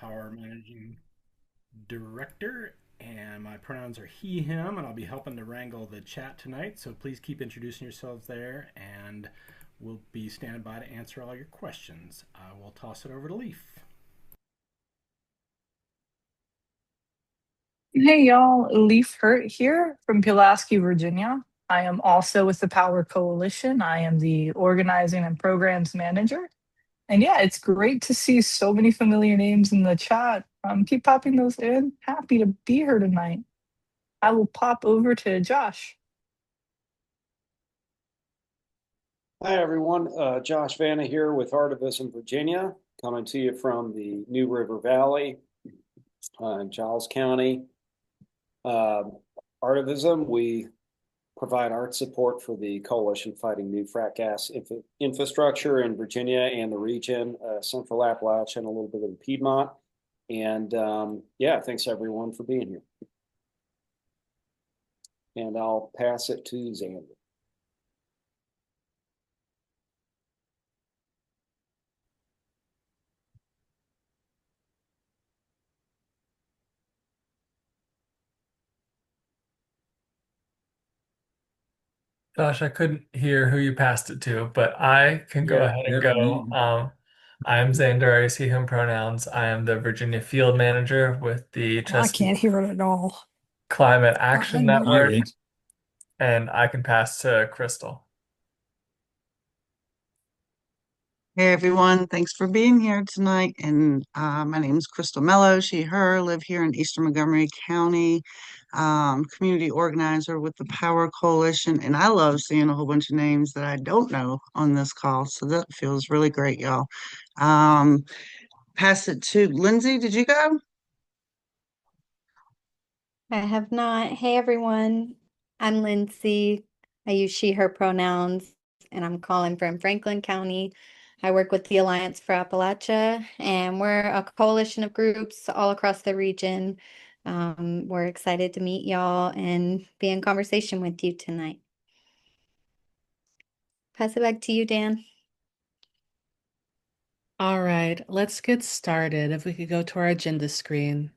Power Managing Director, and my pronouns are he, him, and I'll be helping to wrangle the chat tonight. So please keep introducing yourselves there, and we'll be standing by to answer all your questions. I will toss it over to Leaf. Hey y'all, Leaf Hurt here from Pulaski, Virginia. I am also with the Power Coalition. I am the organizing and programs manager. And yeah, it's great to see so many familiar names in the chat. Keep popping those in. Happy to be here tonight. I will pop over to Josh. Hi, everyone. Josh Vanna here with Artivism, Virginia, coming to you from the New River Valley in Giles County. Artivism, we provide art support for the coalition fighting new frack gas infrastructure in Virginia and the region, Central Appalachia, and a little bit of the Piedmont. And yeah, thanks everyone for being here. And I'll pass it to Xander. Gosh, I couldn't hear who you passed it to, but I can go Yeah, ahead and you're on go. mute. I am Xander, I see him pronouns. I am the Virginia Field Manager with the I Chesapeake can't hear it at all. Climate Action Network, Unmuted. and I can pass to Crystal. Hey everyone, thanks for being here tonight. And my name is Crystal Mello, she, her, live here in Eastern Montgomery County, community organizer with the Power Coalition. And I love seeing a whole bunch of names that I don't know on this call. So that feels really great, y'all. Um, Pass it to Lindsay. Did you go? I have not. Hey everyone, I'm Lindsay. I use she, her pronouns, and I'm calling from Franklin County. I work with the Alliance for Appalachia, and we're a coalition of groups all across the region. We're excited to meet y'all and be in conversation with you tonight. Pass it back to you, Dan. All right, let's get started. If we could go to our agenda screen.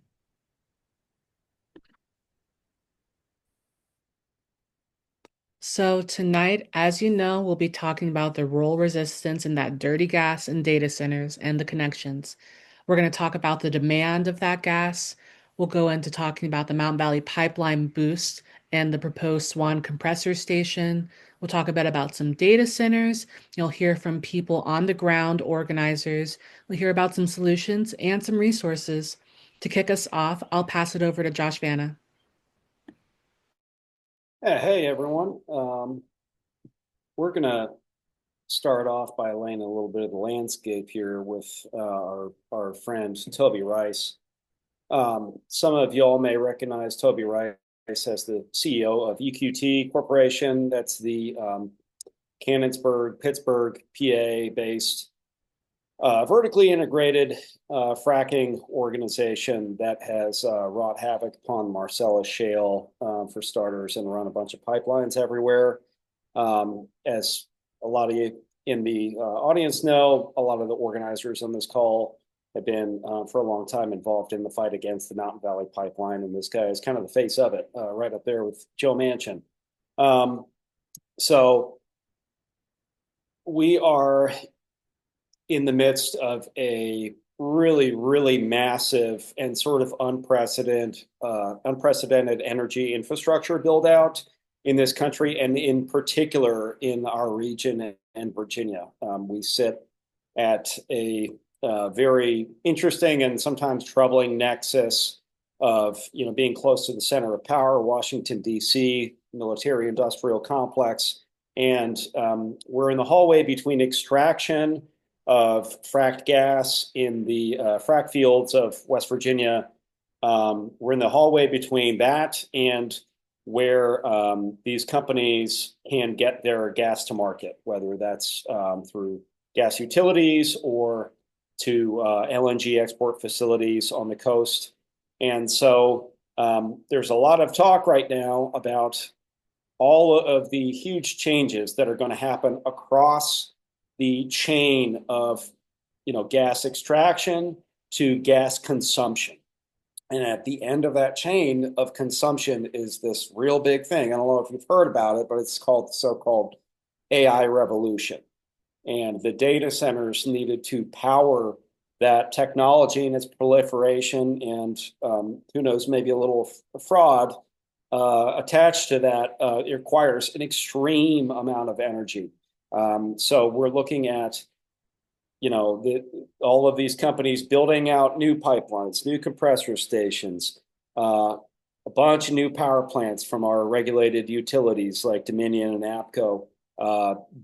So tonight, as you know, we'll be talking about the role resistance in that dirty gas in data centers and the connections. We're going to talk about the demand of that gas. We'll go into talking about the Mountain Valley Pipeline boost and the proposed Swan compressor station. We'll talk a bit about some data centers. You'll hear from people on the ground, organizers. We'll hear about some solutions and some resources. To kick us off, I'll pass it over to Josh Vanna. Yeah, hey everyone. We're gonna start off by laying a little bit of the landscape here with our friend Toby Rice. Some of y'all may recognize Toby Rice as the CEO of EQT Corporation. That's the Canonsburg, Pittsburgh, PA based vertically integrated fracking organization that has wrought havoc upon Marcellus Shale, for starters, and run a bunch of pipelines everywhere. As a lot of you in the audience know, a lot of the organizers on this call have been for a long time involved in the fight against the Mountain Valley Pipeline, and this guy is kind of the face of it, right up there with Joe Manchin. So we are in the midst of a really, really massive and sort of unprecedented energy infrastructure build out in this country, and in particular in our region and Virginia. We sit at a very interesting and sometimes troubling nexus of being close to the center of power, Washington, D.C., military industrial complex. And we're in the hallway between extraction of fracked gas in the frack fields of West Virginia. We're in the hallway between that and where these companies can get their gas to market, whether that's through gas utilities or to LNG export facilities on the coast. And so there's a lot of talk right now about all of the huge changes that are going to happen across the chain of gas extraction to gas consumption. And at the end of that chain of consumption is this real big thing. I don't know if you've heard about it, but it's called the so-called AI revolution. And the data centers needed to power that technology and its proliferation, and who knows, maybe a little fraud attached to that. It requires an extreme amount of energy. So we're looking at all of these companies building out new pipelines, new compressor stations, a bunch of new power plants from our regulated utilities like Dominion and APCO,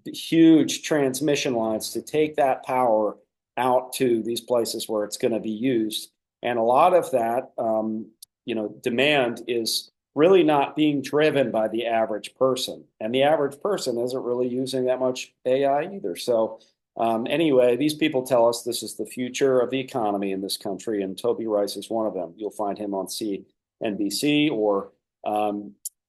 huge transmission lines to take that power out to these places where it's going to be used. And a lot of that, demand is really not being driven by the average person. And the average person isn't really using that much AI either. So anyway, these people tell us this is the future of the economy in this country, and Toby Rice is one of them. You'll find him on CNBC or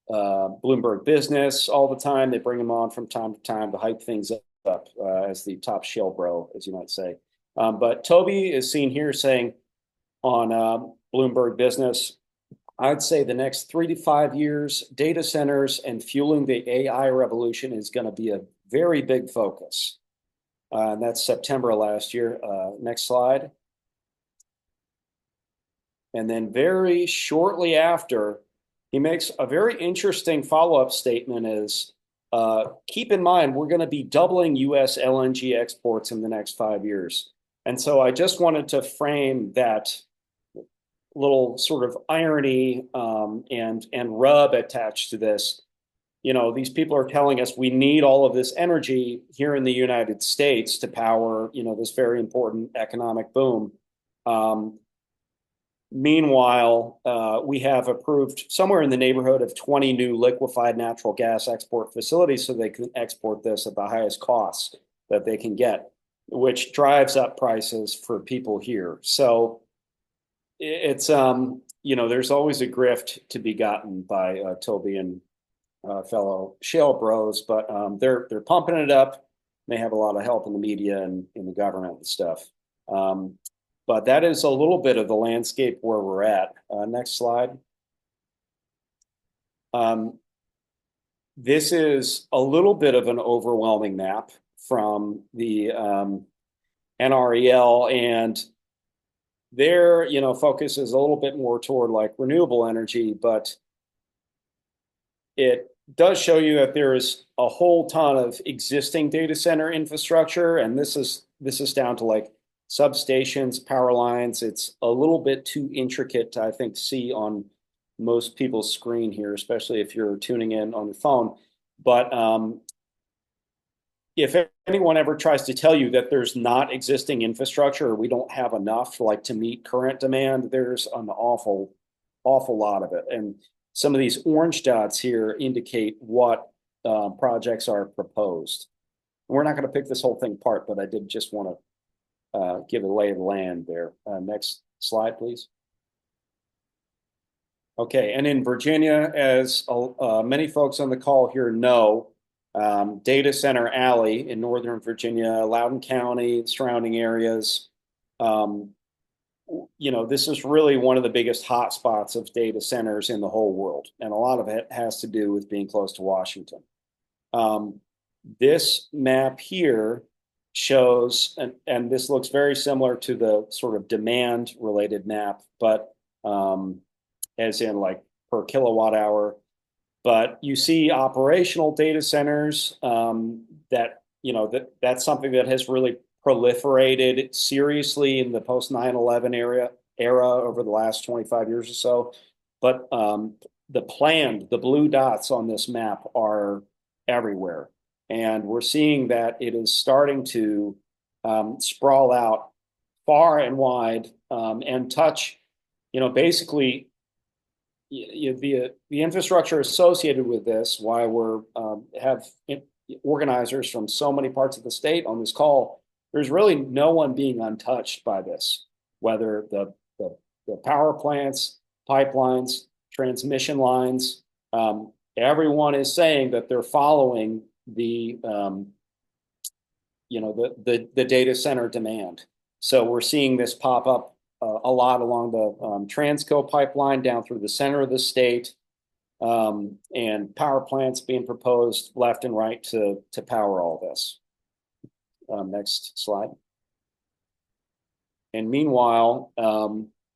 Bloomberg Business all the time. They bring him on from time to time to hype things up as the top shill bro, as you might say. But Toby is seen here saying on Bloomberg Business, I'd say the next 3 to 5 years, data centers and fueling the AI revolution is going to be a very big focus. And that's September last year. Next slide. And then very shortly after, he makes a very interesting follow-up statement is, keep in mind, we're going to be doubling U.S. LNG exports in the next 5 years. And so I just wanted to frame that little sort of irony and rub attached to this. These people are telling us we need all of this energy here in the United States to power, this very important economic boom. Meanwhile, we have approved somewhere in the neighborhood of 20 new liquefied natural gas export facilities so they can export this at the highest costs that they can get, which drives up prices for people here. So it's, there's always a grift to be gotten by Toby and fellow shale bros, but they're pumping it up. They have a lot of help in the media and in the government and stuff. But that is a little bit of the landscape where we're at. Next slide. This is a little bit of an overwhelming map from the NREL, and their focus is a little bit more toward like renewable energy, but it does show you that there is a whole ton of existing data center infrastructure, and this is down to like substations, power lines. It's a little bit too intricate to, I think, see on most people's screen here, especially if you're tuning in on your phone. But if anyone ever tries to tell you that there's not existing infrastructure or we don't have enough to meet current demand, there's an awful lot of it. And some of these orange dots here indicate what projects are proposed. We're not going to pick this whole thing apart, but I did just want to give a lay of the land there. Next slide, please. Okay, and in Virginia, as many folks on the call here know, Data Center Alley in Northern Virginia, Loudoun County, surrounding areas, this is really one of the biggest hotspots of data centers in the whole world. And a lot of it has to do with being close to Washington. This map here shows, and this looks very similar to the sort of demand related map, but as in like per kilowatt hour. But you see operational data centers that's something that has really proliferated seriously in the post 9/11 era over the last 25 years or so. But the blue dots on this map are everywhere. And we're seeing that it is starting to sprawl out far and wide and touch, basically the infrastructure associated with this. Why we're have organizers from so many parts of the state on this call. There's really no one being untouched by this, whether the power plants, pipelines, transmission lines. Everyone is saying that they're following the data center demand. So we're seeing this pop up a lot along the Transco pipeline down through the center of the state, and power plants being proposed left and right to power all this. Next slide. And meanwhile,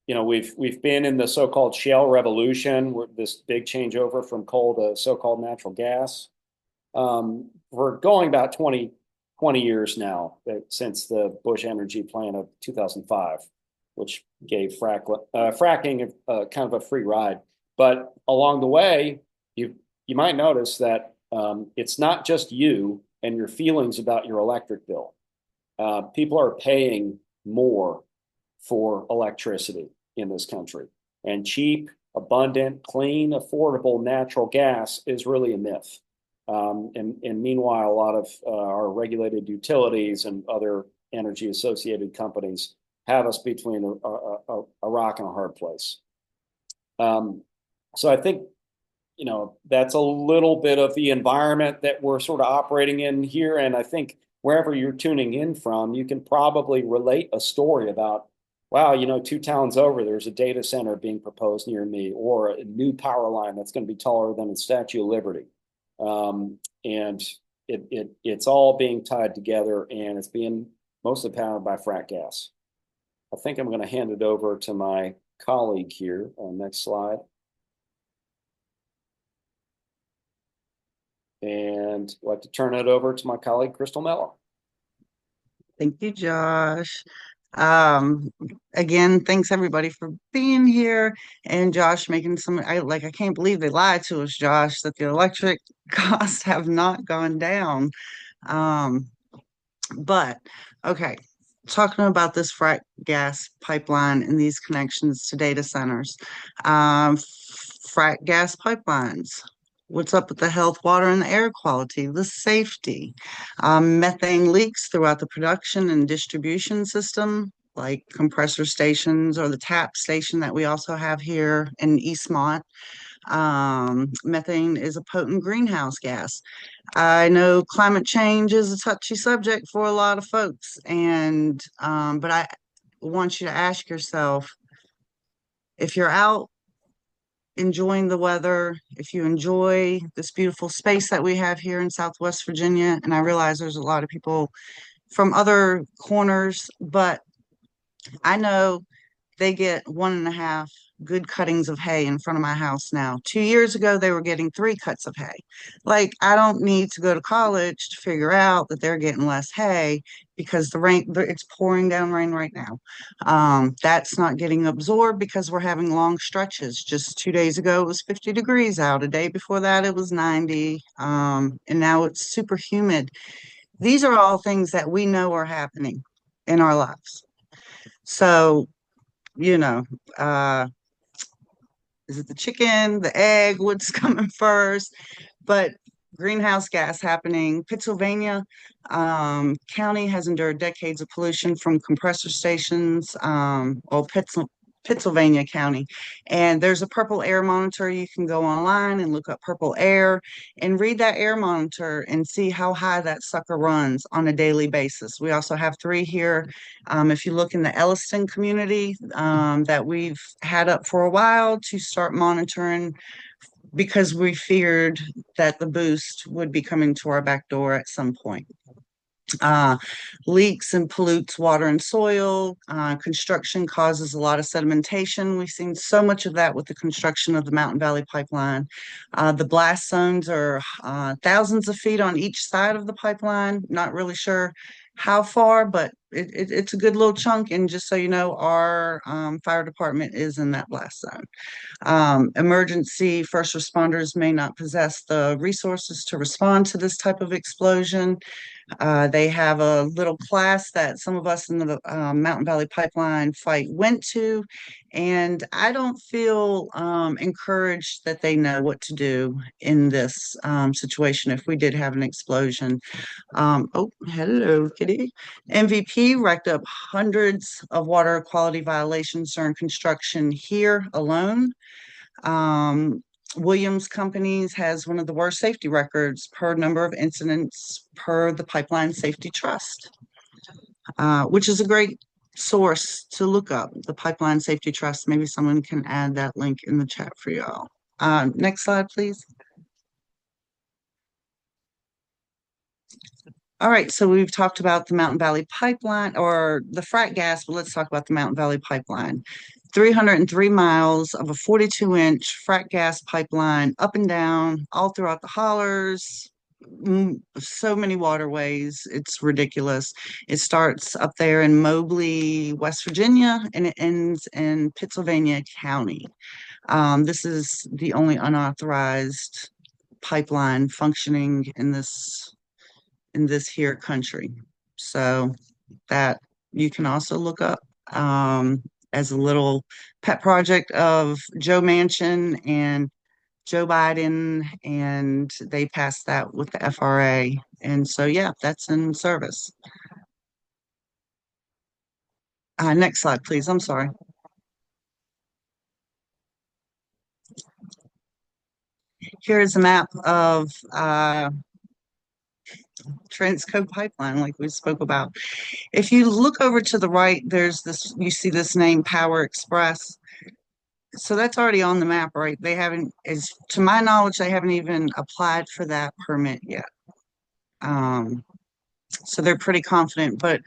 we've been in the so-called shale revolution, this big changeover from coal to so-called natural gas. We're going about 20 years now since the Bush Energy Plan of 2005, which gave fracking kind of a free ride. But along the way, you might notice that it's not just you and your feelings about your electric bill. People are paying more for electricity in this country. And cheap, abundant, clean, affordable natural gas is really a myth. And meanwhile, a lot of our regulated utilities and other energy associated companies have us between a rock and a hard place. So I think, that's a little bit of the environment that we're sort of operating in here. And I think wherever you're tuning in from, you can probably relate a story about, wow, 2 towns over, there's a data center being proposed near me, or a new power line that's going to be taller than the Statue of Liberty. And it's all being tied together, and it's being mostly powered by frack gas. I think I'm going to hand it over to my colleague here. Next slide. And I'd like to turn it over to my colleague, Crystal Mello. Thank you, Josh. Again, thanks everybody for being here, and Josh making I can't believe they lied to us, Josh, that the electric costs have not gone down. But okay, talking about this frack gas pipeline and these connections to data centers. Frack gas pipelines. What's up with the health, water, and the air quality, the safety, methane leaks throughout the production and distribution system, like compressor stations or the tap station that we also have here in Eastmont. Methane is a potent greenhouse gas. I know climate change is a touchy subject for a lot of folks, and but I want you to ask yourself, if you're out enjoying the weather, if you enjoy this beautiful space that we have here in Southwest Virginia, and I realize there's a lot of people from other corners, but I know they get 1.5 good cuttings of hay in front of my house now. 2 years ago, they were getting 3 cuts of hay. Like, I don't need to go to college to figure out that they're getting less hay because the rain, it's pouring down rain right now. That's not getting absorbed because we're having long stretches. Just 2 days ago, it was 50 degrees out. A day before that, it was 90. And now it's super humid. These are all things that we know are happening in our lives. So, you know, is it the chicken, the egg, what's coming first? But greenhouse gas happening. Pennsylvania County has endured decades of pollution from compressor stations, Pennsylvania County. And there's a purple air monitor. You can go online and look up purple air and read that air monitor and see how high that sucker runs on a daily basis. We also have 3 here. If you look in the Elliston community that we've had up for a while to start monitoring, because we feared that the boost would be coming to our back door at some point. Leaks and pollutes water and soil. Construction causes a lot of sedimentation. We've seen so much of that with the construction of the Mountain Valley Pipeline. The blast zones are thousands of feet on each side of the pipeline. Not really sure how far, but it's a good little chunk. And just so you know, our fire department is in that blast zone. Emergency first responders may not possess the resources to respond to this type of explosion. They have a little class that some of us in the Mountain Valley Pipeline fight went to, and I don't feel encouraged that they know what to do in this situation if we did have an explosion. Oh, hello, kitty. MVP racked up hundreds of water quality violations during construction here alone. Williams Companies has one of the worst safety records per number of incidents per the Pipeline Safety Trust, which is a great source to look up, the Pipeline Safety Trust. Maybe someone can add that link in the chat for y'all. Next slide, please. All right, so we've talked about the Mountain Valley Pipeline or the frack gas, but let's talk about the Mountain Valley Pipeline. 303 miles of a 42-inch frack gas pipeline up and down all throughout the hollers. So many waterways, it's ridiculous. It starts up there in Mobley, West Virginia, and it ends in Pittsylvania County. This is the only unauthorized pipeline functioning in this here country. So that you can also look up as a little pet project of Joe Manchin and Joe Biden, and they passed that with the FRA. And so, yeah, that's in service. Next slide, please. I'm sorry. Here is a map of Transco pipeline, like we spoke about. If you look over to the right, there's this, you see this name, Power Express. So that's already on the map, right? They haven't, as to my knowledge, they haven't even applied for that permit yet. So they're pretty confident, but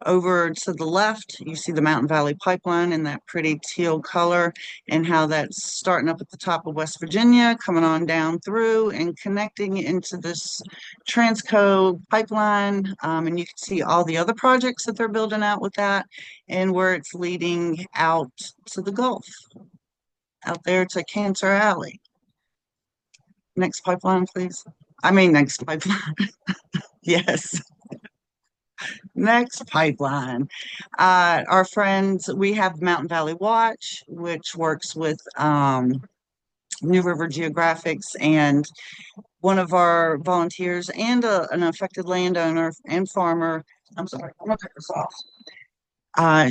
over to the left, you see the Mountain Valley Pipeline in that pretty teal color and how that's starting up at the top of West Virginia, coming on down through and connecting into this Transco pipeline. And you can see all the other projects that they're building out with that and where it's leading out to the Gulf, out there to Cancer Alley. Next pipeline, please. I mean, next pipeline. Yes. Next pipeline. Our friends, we have Mountain Valley Watch, which works with New River Geographics, and one of our volunteers and an affected landowner and farmer. I'm sorry, I'm gonna cut this off.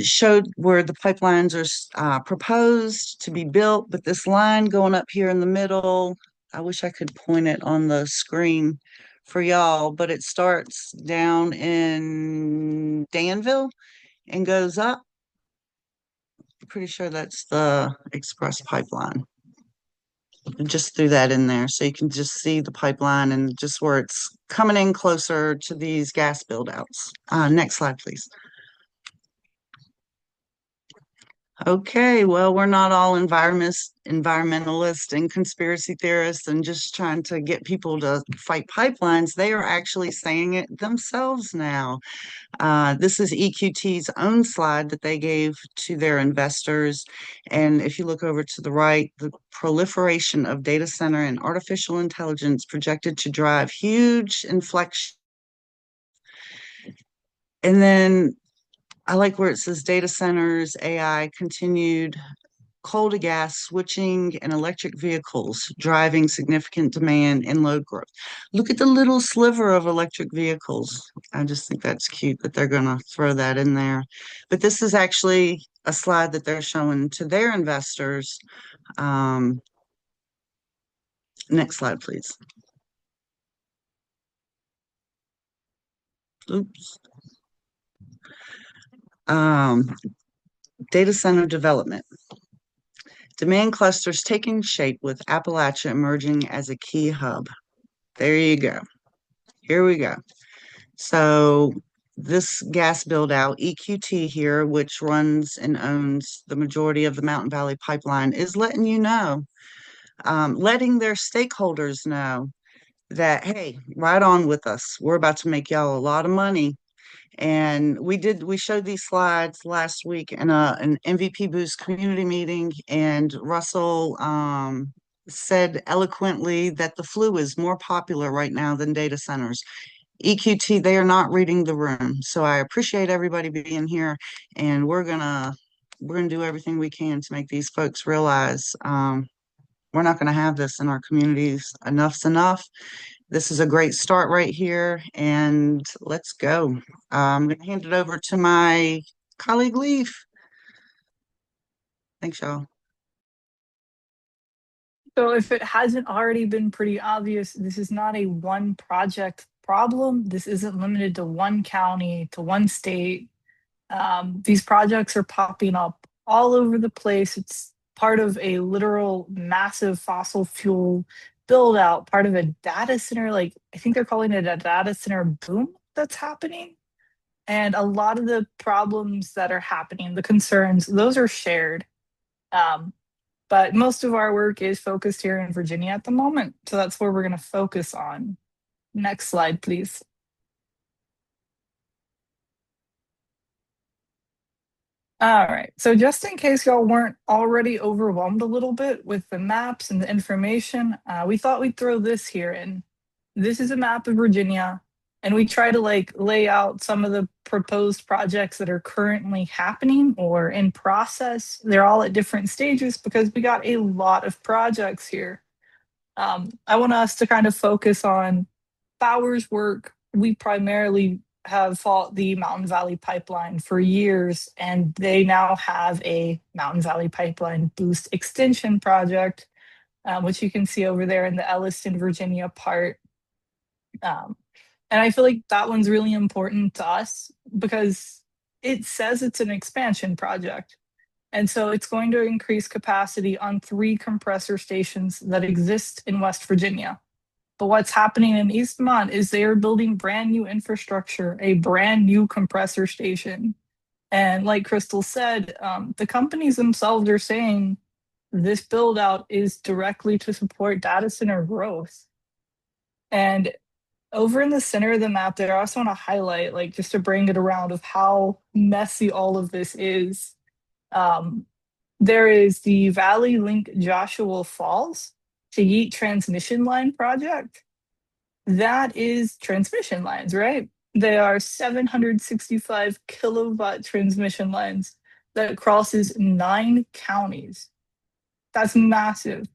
Showed where the pipelines are proposed to be built, but this line going up here in the middle, I wish I could point it on the screen for y'all, but it starts down in Danville and goes up. Pretty sure that's the Express pipeline. Just threw that in there so you can just see the pipeline and just where it's coming in closer to these gas build outs. Next slide, please. Okay, well, we're not all environmentalists and conspiracy theorists and just trying to get people to fight pipelines. They are actually saying it themselves now. This is EQT's own slide that they gave to their investors. And if you look over to the right, the proliferation of data center and artificial intelligence projected to drive huge inflection. And then I like where it says data centers, AI, continued coal to gas switching, and electric vehicles driving significant demand and load growth. Look at the little sliver of electric vehicles. I just think that's cute that they're going to throw that in there. But this is actually a slide that they're showing to their investors. Next slide, please. Oops. Data center development. Demand clusters taking shape with Appalachia emerging as a key hub. There you go. Here we go. So this gas build out, EQT here, which runs and owns the majority of the Mountain Valley Pipeline, is letting you know, letting their stakeholders know that, hey, right on with us. We're about to make y'all a lot of money. And we showed these slides last week in an MVP Boost community meeting, and Russell said eloquently that the flu is more popular right now than data centers. EQT, they are not reading the room. So I appreciate everybody being here, and we're gonna do everything we can to make these folks realize we're not gonna have this in our communities. Enough's enough. This is a great start right here, and let's go. I'm gonna hand it over to my colleague Leaf. Thanks, y'all. So if it hasn't already been pretty obvious, this is not a one project problem. This isn't limited to one county, to one state. These projects are popping up all over the place. It's part of a literal massive fossil fuel build out, part of a data center, like I think they're calling it a data center boom that's happening. And a lot of the problems that are happening, the concerns, those are shared. Um, but most of our work is focused here in Virginia at the moment. So that's where we're going to focus on. Next slide, please. All right. So just in case y'all weren't already overwhelmed a little bit with the maps and the information, we thought we'd throw this here in. This is a map of Virginia, and we try to like lay out some of the proposed projects that are currently happening or in process. They're all at different stages because we got a lot of projects here. I want us to kind of focus on Bauer's work. We primarily have fought the Mountain Valley Pipeline for years, and they now have a Mountain Valley Pipeline Boost Extension project, which you can see over there in the Elliston, Virginia part. And I feel like that one's really important to us because it says it's an expansion project. And so it's going to increase capacity on 3 compressor stations that exist in West Virginia. But what's happening in Eastmont is they are building brand new infrastructure, a brand new compressor station. And like Crystal said, the companies themselves are saying this build out is directly to support data center growth. And over in the center of the map there, I also want to highlight, like just to bring it around of how messy all of this is. There is the Valley Link Joshua Falls to Yeet transmission line project. That is transmission lines, right? They are 765 kilowatt transmission lines that crosses 9 counties. That's massive.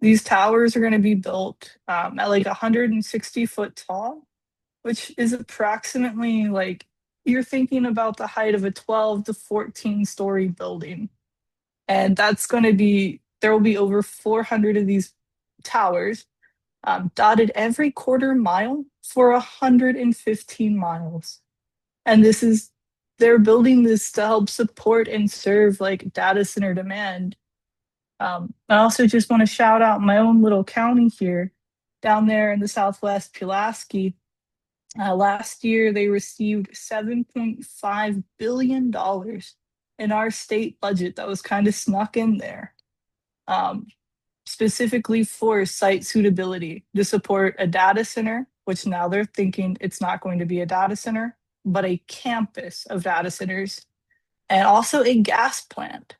These towers are going to be built at like 160 foot tall, which is approximately like you're thinking about the height of a 12 to 14 story building. And that's going to be, there will be over 400 of these towers dotted every quarter mile for 115 miles. And this is, they're building this to help support and serve like data center demand. I also just want to shout out my own little county here down there in the Southwest, Pulaski. Last year, they received $7.5 billion in our state budget that was kind of snuck in there, specifically for site suitability to support a data center, which now they're thinking it's not going to be a data center, but a campus of data centers, and also a gas plant.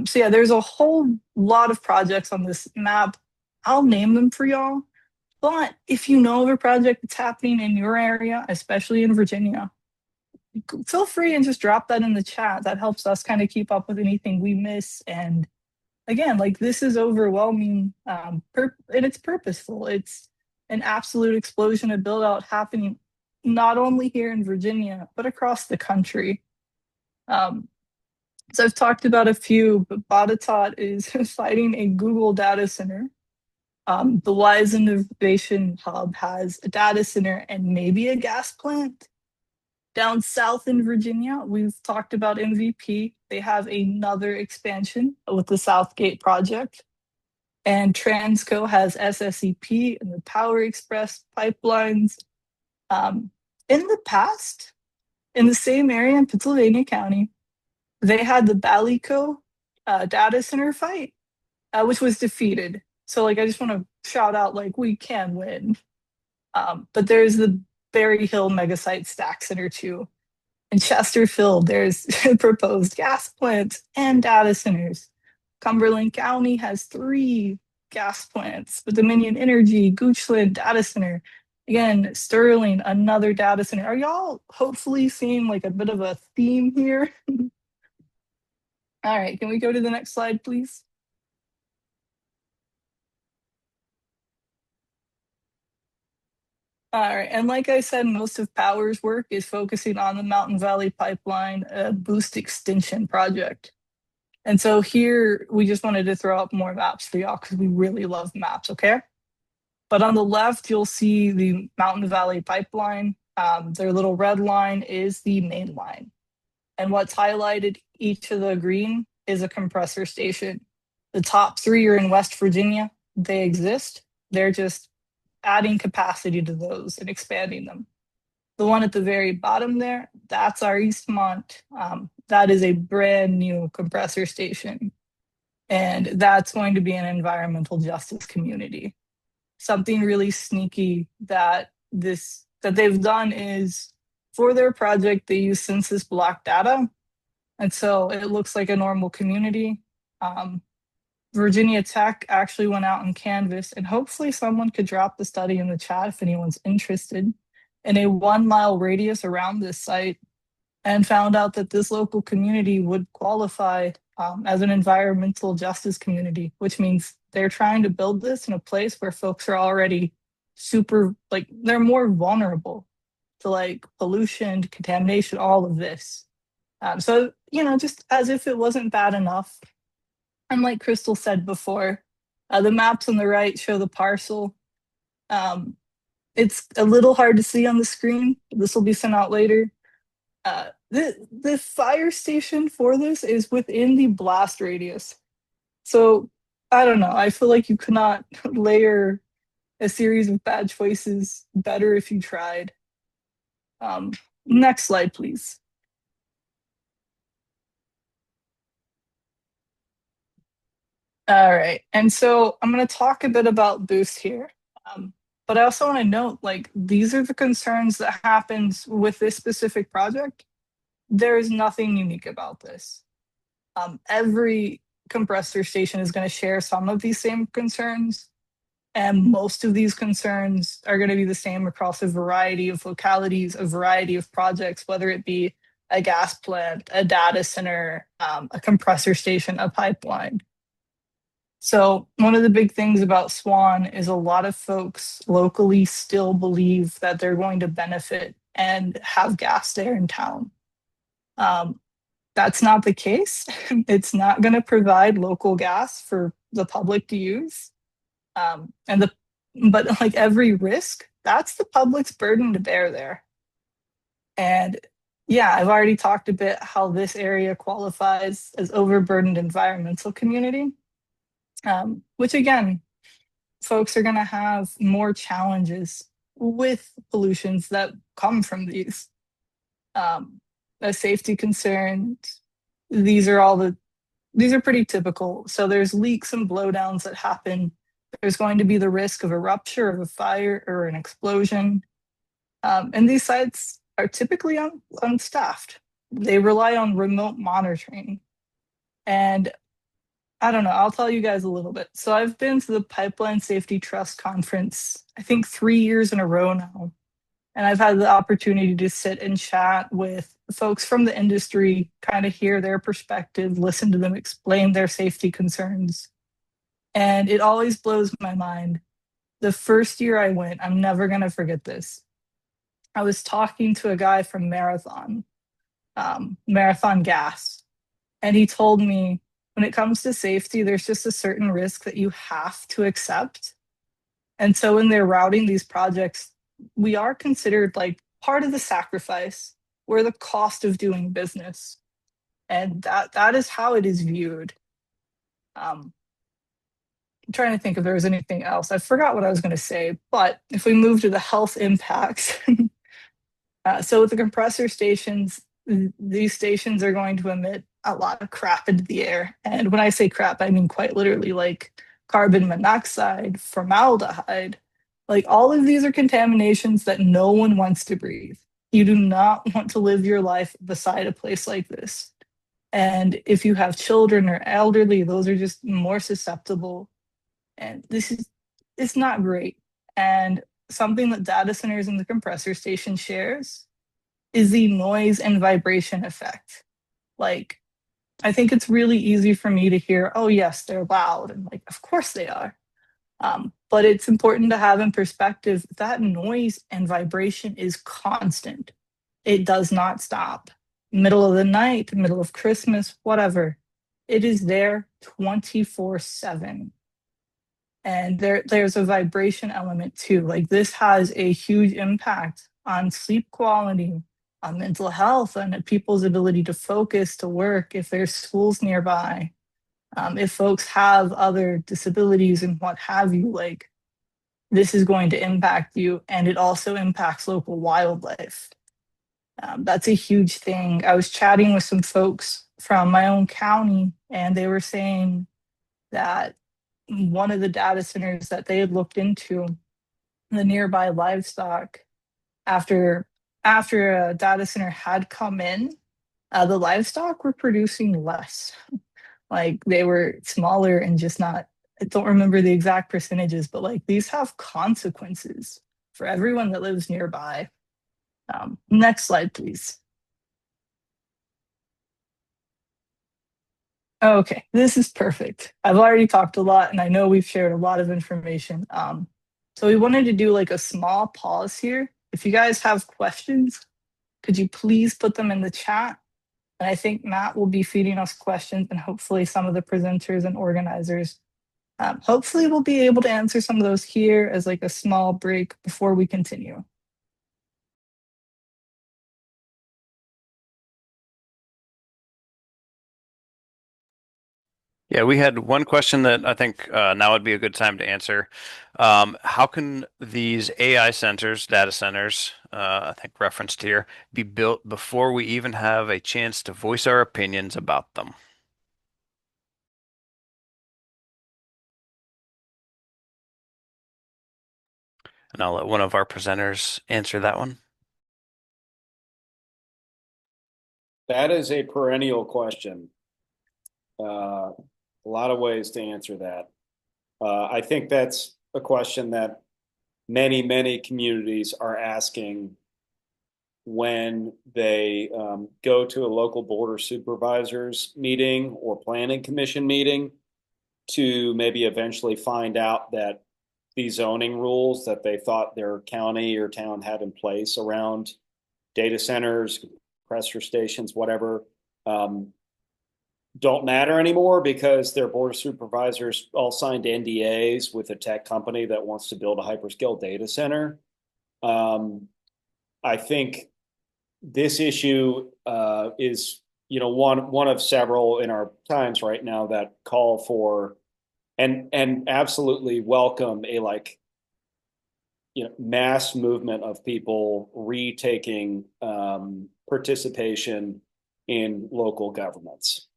So yeah, there's a whole lot of projects on this map. I'll name them for y'all. But if you know of a project that's happening in your area, especially in Virginia, feel free and just drop that in the chat. That helps us kind of keep up with anything we miss. And again, like this is overwhelming, and it's purposeful. It's an absolute explosion of build out happening not only here in Virginia, but across the country. So I've talked about a few, but Botetourt is fighting a Google data center. The Wise Innovation Hub has a data center and maybe a gas plant. Down south in Virginia, we've talked about MVP. They have another expansion with the Southgate project. And Transco has SSEP and the Power Express pipelines. In the past, in the same area in Pennsylvania County, they had the Ballyco data center fight, which was defeated. So like, I just want to shout out, like, we can win. But there's the Berry Hill Megasite Stack Center too. In Chesterfield, there's proposed gas plants and data centers. Cumberland County has 3 gas plants, but Dominion Energy, Goochland data center. Again, Sterling, another data center. Are y'all hopefully seeing like a bit of a theme here? All right, can we go to the next slide, please? All right, and like I said, most of Power's work is focusing on the Mountain Valley Pipeline Boost Extension project. And so here, we just wanted to throw up more maps for y'all because we really love maps, okay? But on the left, you'll see the Mountain Valley Pipeline. Their little red line is the main line. And what's highlighted, each of the green is a compressor station. The top 3 are in West Virginia. They exist. They're just adding capacity to those and expanding them. The one at the very bottom there, that's our Eastmont. That is a brand new compressor station. And that's going to be an environmental justice community. Something really sneaky that they've done is, for their project, they use census block data. And so it looks like a normal community. Virginia Tech actually went out and canvassed, and hopefully someone could drop the study in the chat if anyone's interested, in a 1 mile radius around this site, and found out that this local community would qualify as an environmental justice community, which means they're trying to build this in a place where folks are already super, like, they're more vulnerable to like pollution, contamination, all of this. So, just as if it wasn't bad enough, and like Crystal said before, the maps on the right show the parcel. It's a little hard to see on the screen. This will be sent out later. The fire station for this is within the blast radius. So I don't know. I feel like you could not layer a series of bad choices better if you tried. Next slide, please. All right. And so I'm going to talk a bit about boost here. But I also want to note, like, these are the concerns that happens with this specific project. There is nothing unique about this. Every compressor station is going to share some of these same concerns, and most of these concerns are going to be the same across a variety of localities, a variety of projects, whether it be a gas plant, a data center, a compressor station, a pipeline. So one of the big things about Swan is a lot of folks locally still believe that they're going to benefit and have gas there in town. That's not the case. It's not going to provide local gas for the public to use. But like every risk, that's the public's burden to bear there. And yeah, I've already talked a bit how this area qualifies as overburdened environmental community. Which again, folks are going to have more challenges with pollutions that come from these. As safety concerns, these are pretty typical. So there's leaks and blowdowns that happen. There's going to be the risk of a rupture of a fire or an explosion. And these sites are typically unstaffed. They rely on remote monitoring. And I don't know, I'll tell you guys a little bit. So I've been to the Pipeline Safety Trust Conference, I think 3 years in a row now. And I've had the opportunity to sit and chat with folks from the industry, kind of hear their perspective, listen to them explain their safety concerns. And it always blows my mind. The first year I went, I'm never going to forget this. I was talking to a guy from Marathon Gas, and he told me, when it comes to safety, there's just a certain risk that you have to accept. And so when they're routing these projects, we are considered like part of the sacrifice. We're the cost of doing business. And that is how it is viewed. I'm trying to think if there was anything else. I forgot what I was going to say, but if we move to the health impacts, so with the compressor stations, these stations are going to emit a lot of crap into the air. And when I say crap, I mean quite literally, like carbon monoxide, formaldehyde. Like, all of these are contaminations that no one wants to breathe. You do not want to live your life beside a place like this. And if you have children or elderly, those are just more susceptible. And it's not great. And something that data centers and the compressor station shares is the noise and vibration effect. Like, I think it's really easy for me to hear, oh yes, they're loud. And like, of course they are. But it's important to have in perspective that noise and vibration is constant. It does not stop. Middle of the night, middle of Christmas, whatever. It is there 24/7. And there's a vibration element too. Like, this has a huge impact on sleep quality, mental health and people's ability to focus, to work, if there's schools nearby, if folks have other disabilities and what have you, like this is going to impact you, and it also impacts local wildlife. That's a huge thing. I was chatting with some folks from my own county, and they were saying that one of the data centers that they had looked into, the nearby livestock, after a data center had come in, the livestock were producing less. Like they were smaller and just not, I don't remember the exact percentages, but like these have consequences for everyone that lives nearby. Next slide, please. Okay, this is perfect. I've already talked a lot and I know we've shared a lot of information. So we wanted to do like a small pause here. If you guys have questions, could you please put them in the chat? And I think Matt will be feeding us questions, and hopefully some of the presenters and organizers. Hopefully we'll be able to answer some of those here as like a small break before we continue. Yeah, we had one question that I think now would be a good time to answer. How can these AI centers, data centers, I think referenced here, be built before we even have a chance to voice our opinions about them? And I'll let one of our presenters answer that one. That is a perennial question. A lot of ways to answer that. I think that's a question that many communities are asking when they go to a local board of supervisors meeting or planning commission meeting to maybe eventually find out that these zoning rules that they thought their county or town had in place around data centers, compressor stations, whatever, don't matter anymore because their board of supervisors all signed NDAs with a tech company that wants to build a hyperscale data center. I think this issue is, one of several in our times right now that call for and absolutely welcome a mass movement of people retaking participation in local governments.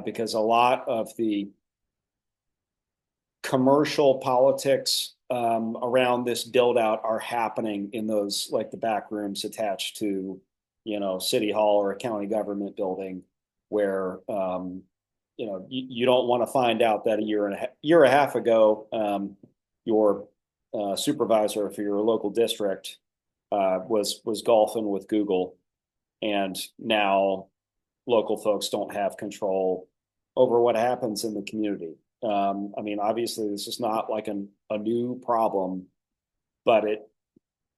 Because a lot of the commercial politics around this build out are happening in those, like the back rooms attached to, city hall or a county government building where, you don't want to find out that a year and a half ago, your supervisor for your local district was golfing with Google, and now local folks don't have control over what happens in the community. I mean, obviously, this is not like a new problem, but it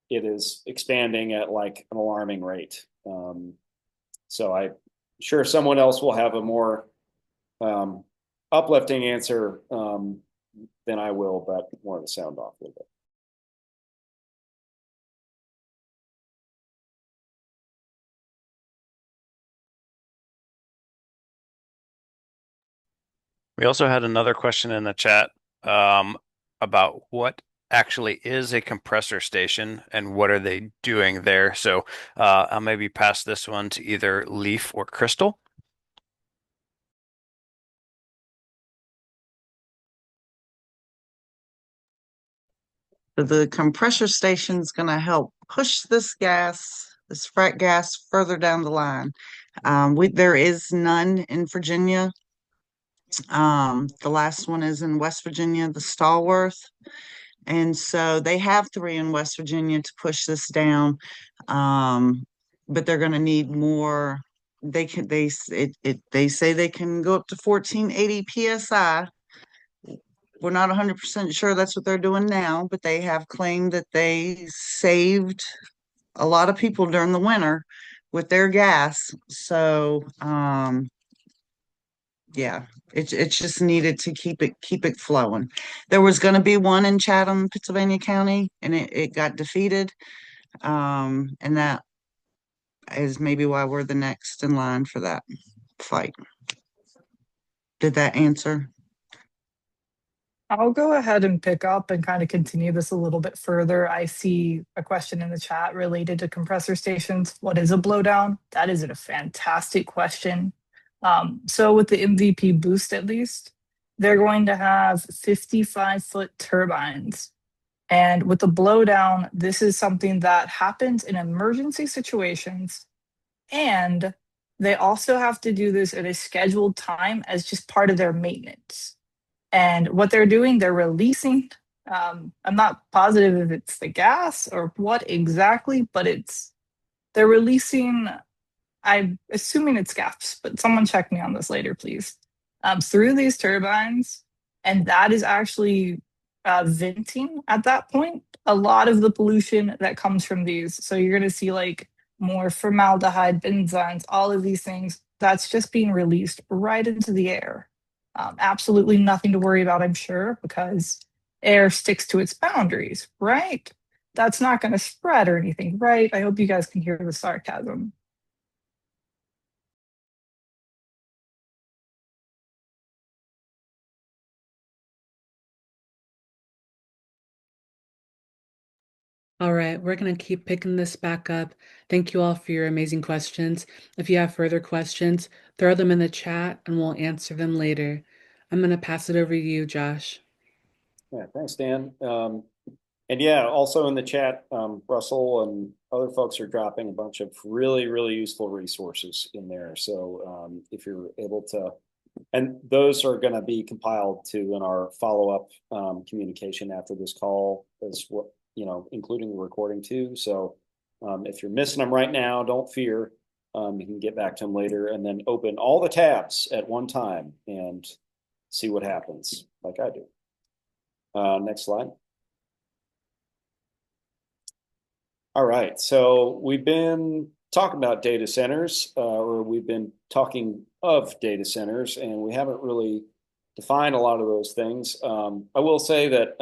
is expanding at like an alarming rate. So I'm sure someone else will have a more uplifting answer than I will, but more to sound off a little bit. We also had another question in the chat about what actually is a compressor station and what are they doing there. So I'll maybe pass this one to either Leaf or Crystal. The compressor station is going to help push this frack gas further down the line. There is none in Virginia. The last one is in West Virginia, the Stallworth. And so they have three in West Virginia to push this down. But they're going to need more. They say they can go up to 1480 psi. We're not 100% sure that's what they're doing now, but they have claimed that they saved a lot of people during the winter with their gas. So, yeah, it's just needed to keep it flowing. There was going to be one in Chatham, Pennsylvania County, and it got defeated. And that is maybe why we're the next in line for that fight. Did that answer? I'll go ahead and pick up and kind of continue this a little bit further. I see a question in the chat related to compressor stations. What is a blowdown? That is a fantastic question. So with the MVP boost, at least, they're going to have 55-foot turbines. And with the blowdown, this is something that happens in emergency situations. And they also have to do this at a scheduled time as just part of their maintenance. And what they're doing, they're releasing, I'm not positive if it's the gas or what exactly, but they're releasing, I'm assuming it's gas, but someone check me on this later, please, through these turbines. And that is actually venting at that point a lot of the pollution that comes from these. So you're going to see like more formaldehyde, benzenes, all of these things. That's just being released right into the air. Absolutely nothing to worry about, I'm sure, because air sticks to its boundaries, right? That's not going to spread or anything, right? I hope you guys can hear the sarcasm. All right, we're going to keep picking this back up. Thank you all for your amazing questions. If you have further questions, throw them in the chat and we'll answer them later. I'm going to pass it over to you, Josh. Yeah, thanks, Dan. And yeah, also in the chat, Russell and other folks are dropping a bunch of really, really useful resources in there. So if you're able to, and those are going to be compiled too in our follow-up communication after this call, as what, including the recording too. So if you're missing them right now, don't fear. You can get back to them later and then open all the tabs at one time and see what happens, like I do. Next slide. All right, so we've been talking about data centers, or we've been talking of data centers, and we haven't really defined a lot of those things. I will say that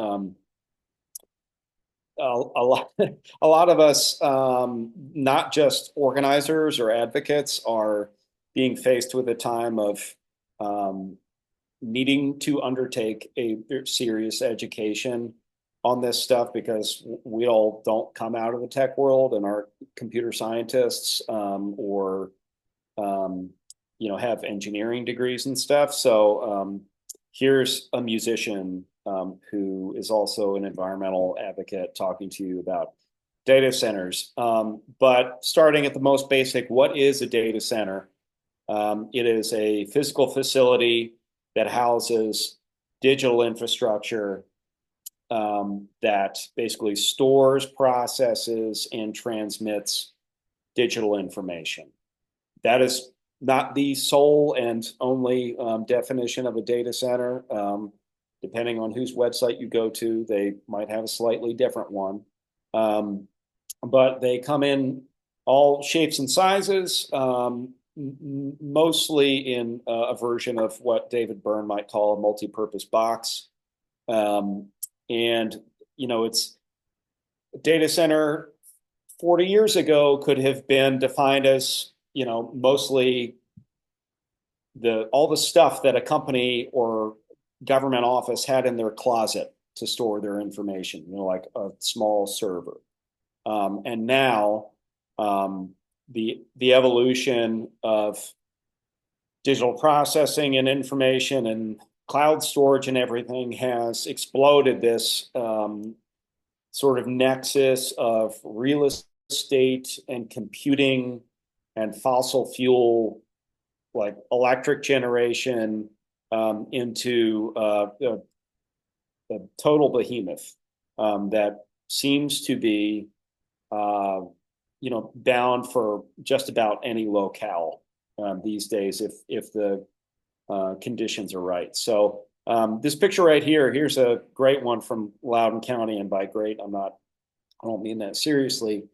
a lot of us, not just organizers or advocates, are being faced with a time of needing to undertake a serious education on this stuff, because we all don't come out of the tech world and are computer scientists or have engineering degrees and stuff. So here's a musician who is also an environmental advocate talking to you about data centers. But starting at the most basic, what is a data center? It is a physical facility that houses digital infrastructure that basically stores, processes, and transmits digital information. That is not the sole and only definition of a data center. Depending on whose website you go to, they might have a slightly different one. But they come in all shapes and sizes, mostly in a version of what David Byrne might call a multi-purpose box. And it's a data center 40 years ago could have been defined as, mostly all the stuff that a company or government office had in their closet to store their information, like a small server. And now the evolution of digital processing and information and cloud storage and everything has exploded this sort of nexus of real estate and computing and fossil fuel, like electric generation, into a total behemoth that seems to be, bound for just about any locale these days if the conditions are right. So this picture right here, here's a great one from Loudoun County, and by great, I don't mean that seriously.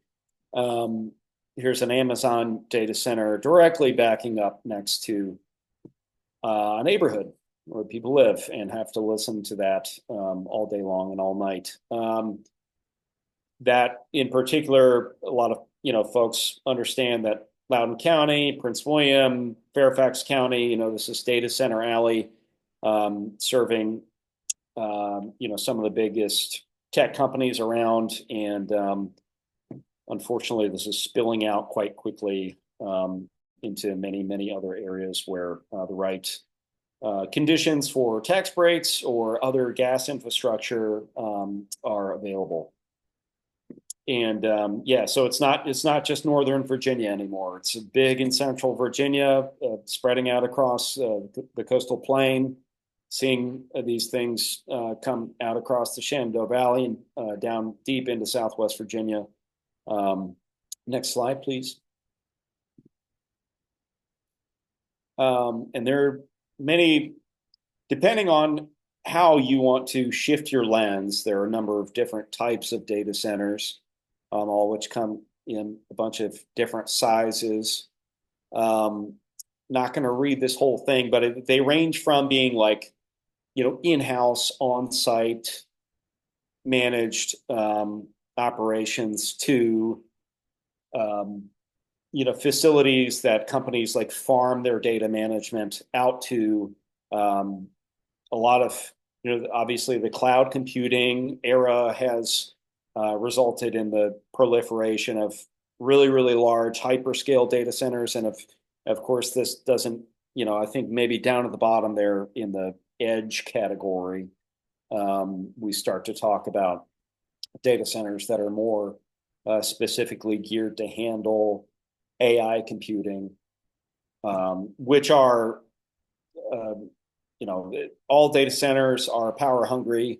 Here's an Amazon data center directly backing up next to a neighborhood where people live and have to listen to that all day long and all night. That in particular, a lot of folks understand that Loudoun County, Prince William, Fairfax County, this is Data Center Alley, serving, some of the biggest tech companies around. And unfortunately, this is spilling out quite quickly into many, many other areas where the right conditions for tax breaks or other gas infrastructure are available. And so it's not just Northern Virginia anymore. It's big in Central Virginia, spreading out across the coastal plain, seeing these things come out across the Shenandoah Valley and down deep into Southwest Virginia. Next slide, please. And there are many, depending on how you want to shift your lens, there are a number of different types of data centers, all which come in a bunch of different sizes. Not going to read this whole thing, but they range from being like, in-house, on-site, managed operations to, facilities that companies like farm their data management out to. A lot of, obviously the cloud computing era has resulted in the proliferation of really, really large hyperscale data centers. And of course, this doesn't, I think maybe down at the bottom there in the edge category, we start to talk about data centers that are more specifically geared to handle AI computing, which are, all data centers are power hungry.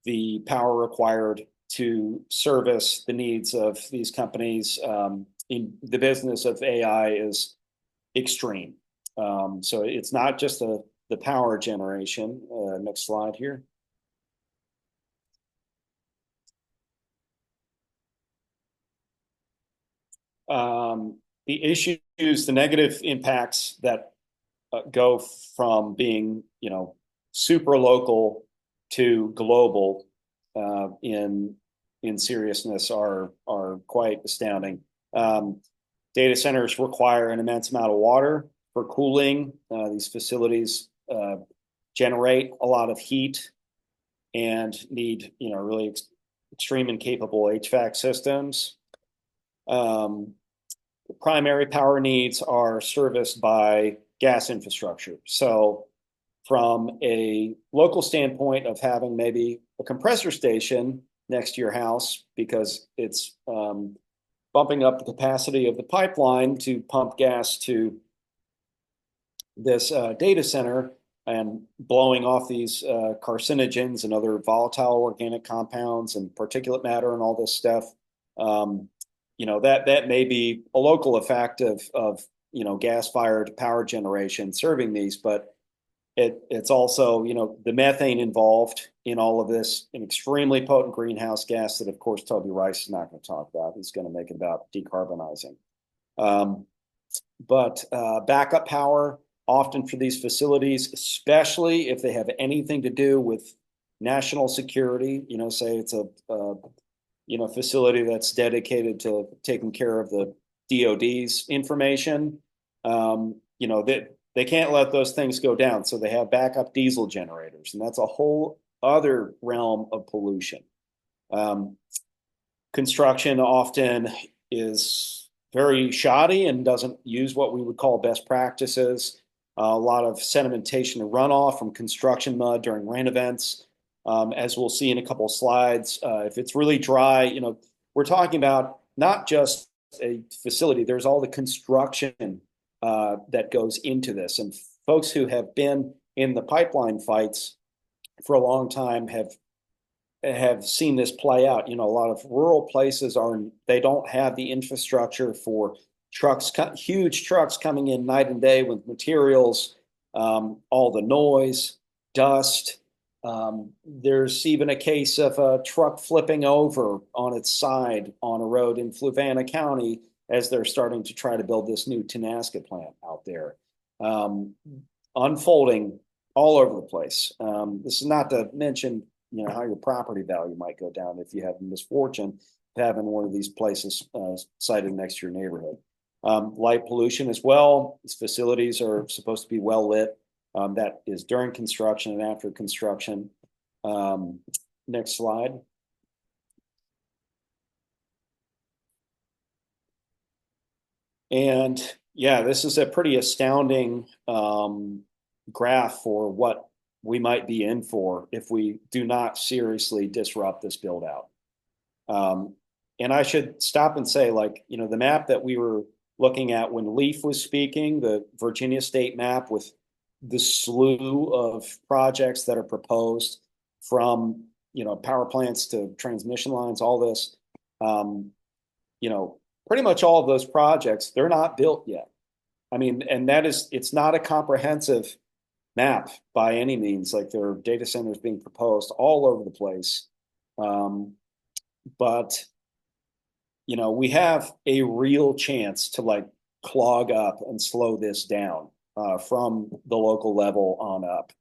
The power required to service the needs of these companies in the business of AI is extreme. So it's not just the power generation. Next slide here. The issues, the negative impacts that go from being, super local to global in seriousness are quite astounding. Data centers require an immense amount of water for cooling. These facilities generate a lot of heat and need, really extreme and capable HVAC systems. Primary power needs are serviced by gas infrastructure. So from a local standpoint of having maybe a compressor station next to your house because it's bumping up the capacity of the pipeline to pump gas to this data center and blowing off these carcinogens and other volatile organic compounds and particulate matter and all this stuff. That may be a local effect of gas-fired power generation serving these, but it's also, the methane involved in all of this, an extremely potent greenhouse gas that, of course, Toby Rice is not going to talk about. He's going to make it about decarbonizing. But backup power, often for these facilities, especially if they have anything to do with national security, say it's a facility that's dedicated to taking care of the DoD's information, they can't let those things go down. So they have backup diesel generators, and that's a whole other realm of pollution. Construction often is very shoddy and doesn't use what we would call best practices. A lot of sedimentation and runoff from construction mud during rain events. As we'll see in a couple of slides, if it's really dry, we're talking about not just a facility, there's all the construction that goes into this. And folks who have been in the pipeline fights for a long time have seen this play out. A lot of rural places they don't have the infrastructure for trucks, huge trucks coming in night and day with materials, all the noise, dust. There's even a case of a truck flipping over on its side on a road in Fluvanna County as they're starting to try to build this new Tenaska plant out there, unfolding all over the place. This is not to mention, how your property value might go down if you have misfortune. having one of these places sited next to your neighborhood. Light pollution as well. These facilities are supposed to be well lit. That is during construction and after construction. Next slide. And yeah, this is a pretty astounding graph for what we might be in for if we do not seriously disrupt this build out. And I should stop and say, like, you know, the map that we were looking at when Leaf was speaking, the Virginia state map with the slew of projects that are proposed from, you know, power plants to transmission lines, all this, you know, pretty much all of those projects, they're not built yet. I mean, and that is, it's not a comprehensive map by any means. Like, there are data centers being proposed all over the place. But, you know, we have a real chance to like clog up and slow this down from the local level on up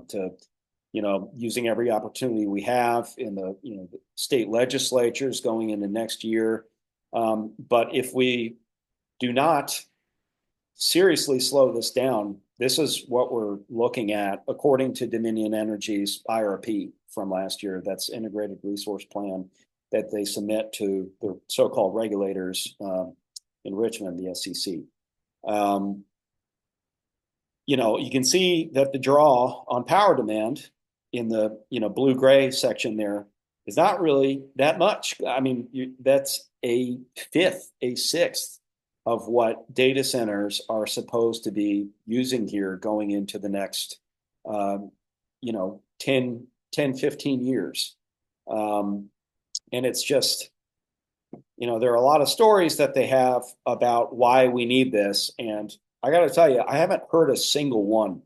to, you know, using every opportunity we have in the, you know, the state legislatures going into next year. But if we do not seriously slow this down, this is what we're looking at according to Dominion Energy's IRP from last year. That's Integrated Resource Plan that they submit to the so-called regulators in Richmond, the SEC. You know, you can see that the draw on power demand in the, you know, blue-gray section there is not really that much. I mean, that's a fifth, a sixth of what data centers are supposed to be using here going into the next, you know, 10, 15 years. And it's just, you know, there are a lot of stories that they have about why we need this. And I got to tell you, I haven't heard a single one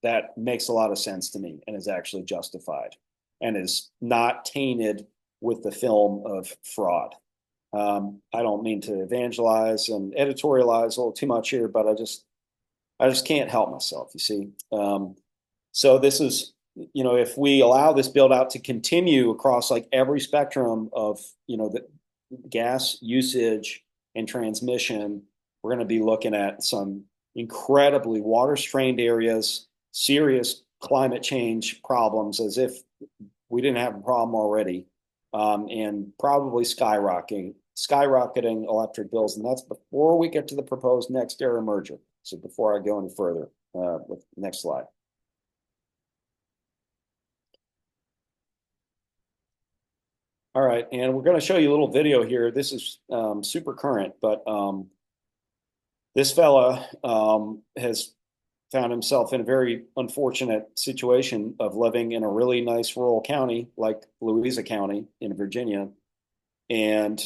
that makes a lot of sense to me and is actually justified and is not tainted with the film of fraud. I don't mean to evangelize and editorialize a little too much here, but I just can't help myself, you see. So this is, you know, if we allow this build out to continue across like every spectrum of, you know, the gas usage and transmission, we're going to be looking at some incredibly water strained areas, serious climate change problems as if we didn't have a problem already, and probably skyrocketing electric bills. And that's before we get to the proposed next era merger. So before I go any further, with next slide. All right, and we're going to show you a little video here. This is super current, but this fella has found himself in a very unfortunate situation of living in a really nice rural county like Louisa County in Virginia, and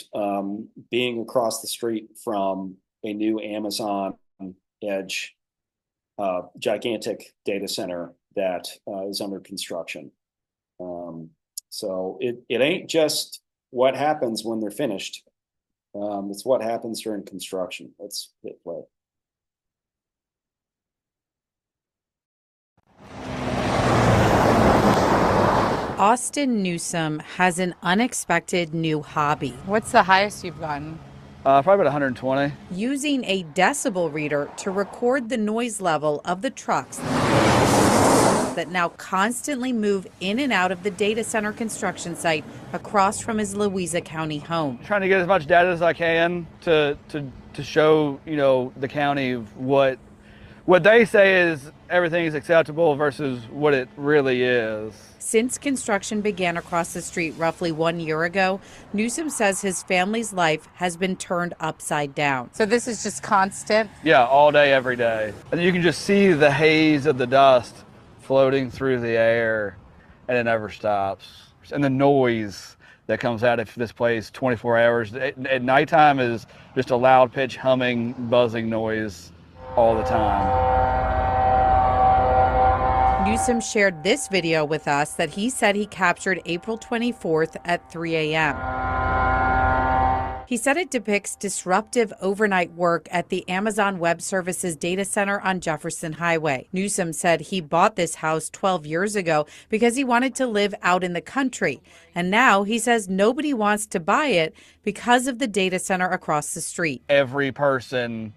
being across the street from a new Amazon Edge gigantic data center that is under construction. So it ain't just what happens when they're finished. It's what happens during construction. Let's hit play. Austin Newsome has an unexpected new hobby. What's the highest you've gotten? Probably about 120. Using a decibel reader to record the noise level of the trucks that now constantly move in and out of the data center construction site across from his Louisa County home. Trying to get as much data as I can to show, you know, the county what they say is everything is acceptable versus what it really is. Since construction began across the street roughly 1 year ago, Newsome says his family's life has been turned upside down. So this is just constant? Yeah, all day, every day. And you can just see the haze of the dust floating through the air, and it never stops. And the noise that comes out of this place 24 hours. At nighttime is just a loud pitch humming, buzzing noise all the time. Newsome shared this video with us that he said he captured April 24th at 3 a.m. He said it depicts disruptive overnight work at the Amazon Web Services data center on Jefferson Highway. Newsom said he bought this house 12 years ago because he wanted to live out in the country. And now he says nobody wants to buy it because of the data center across the street. Every person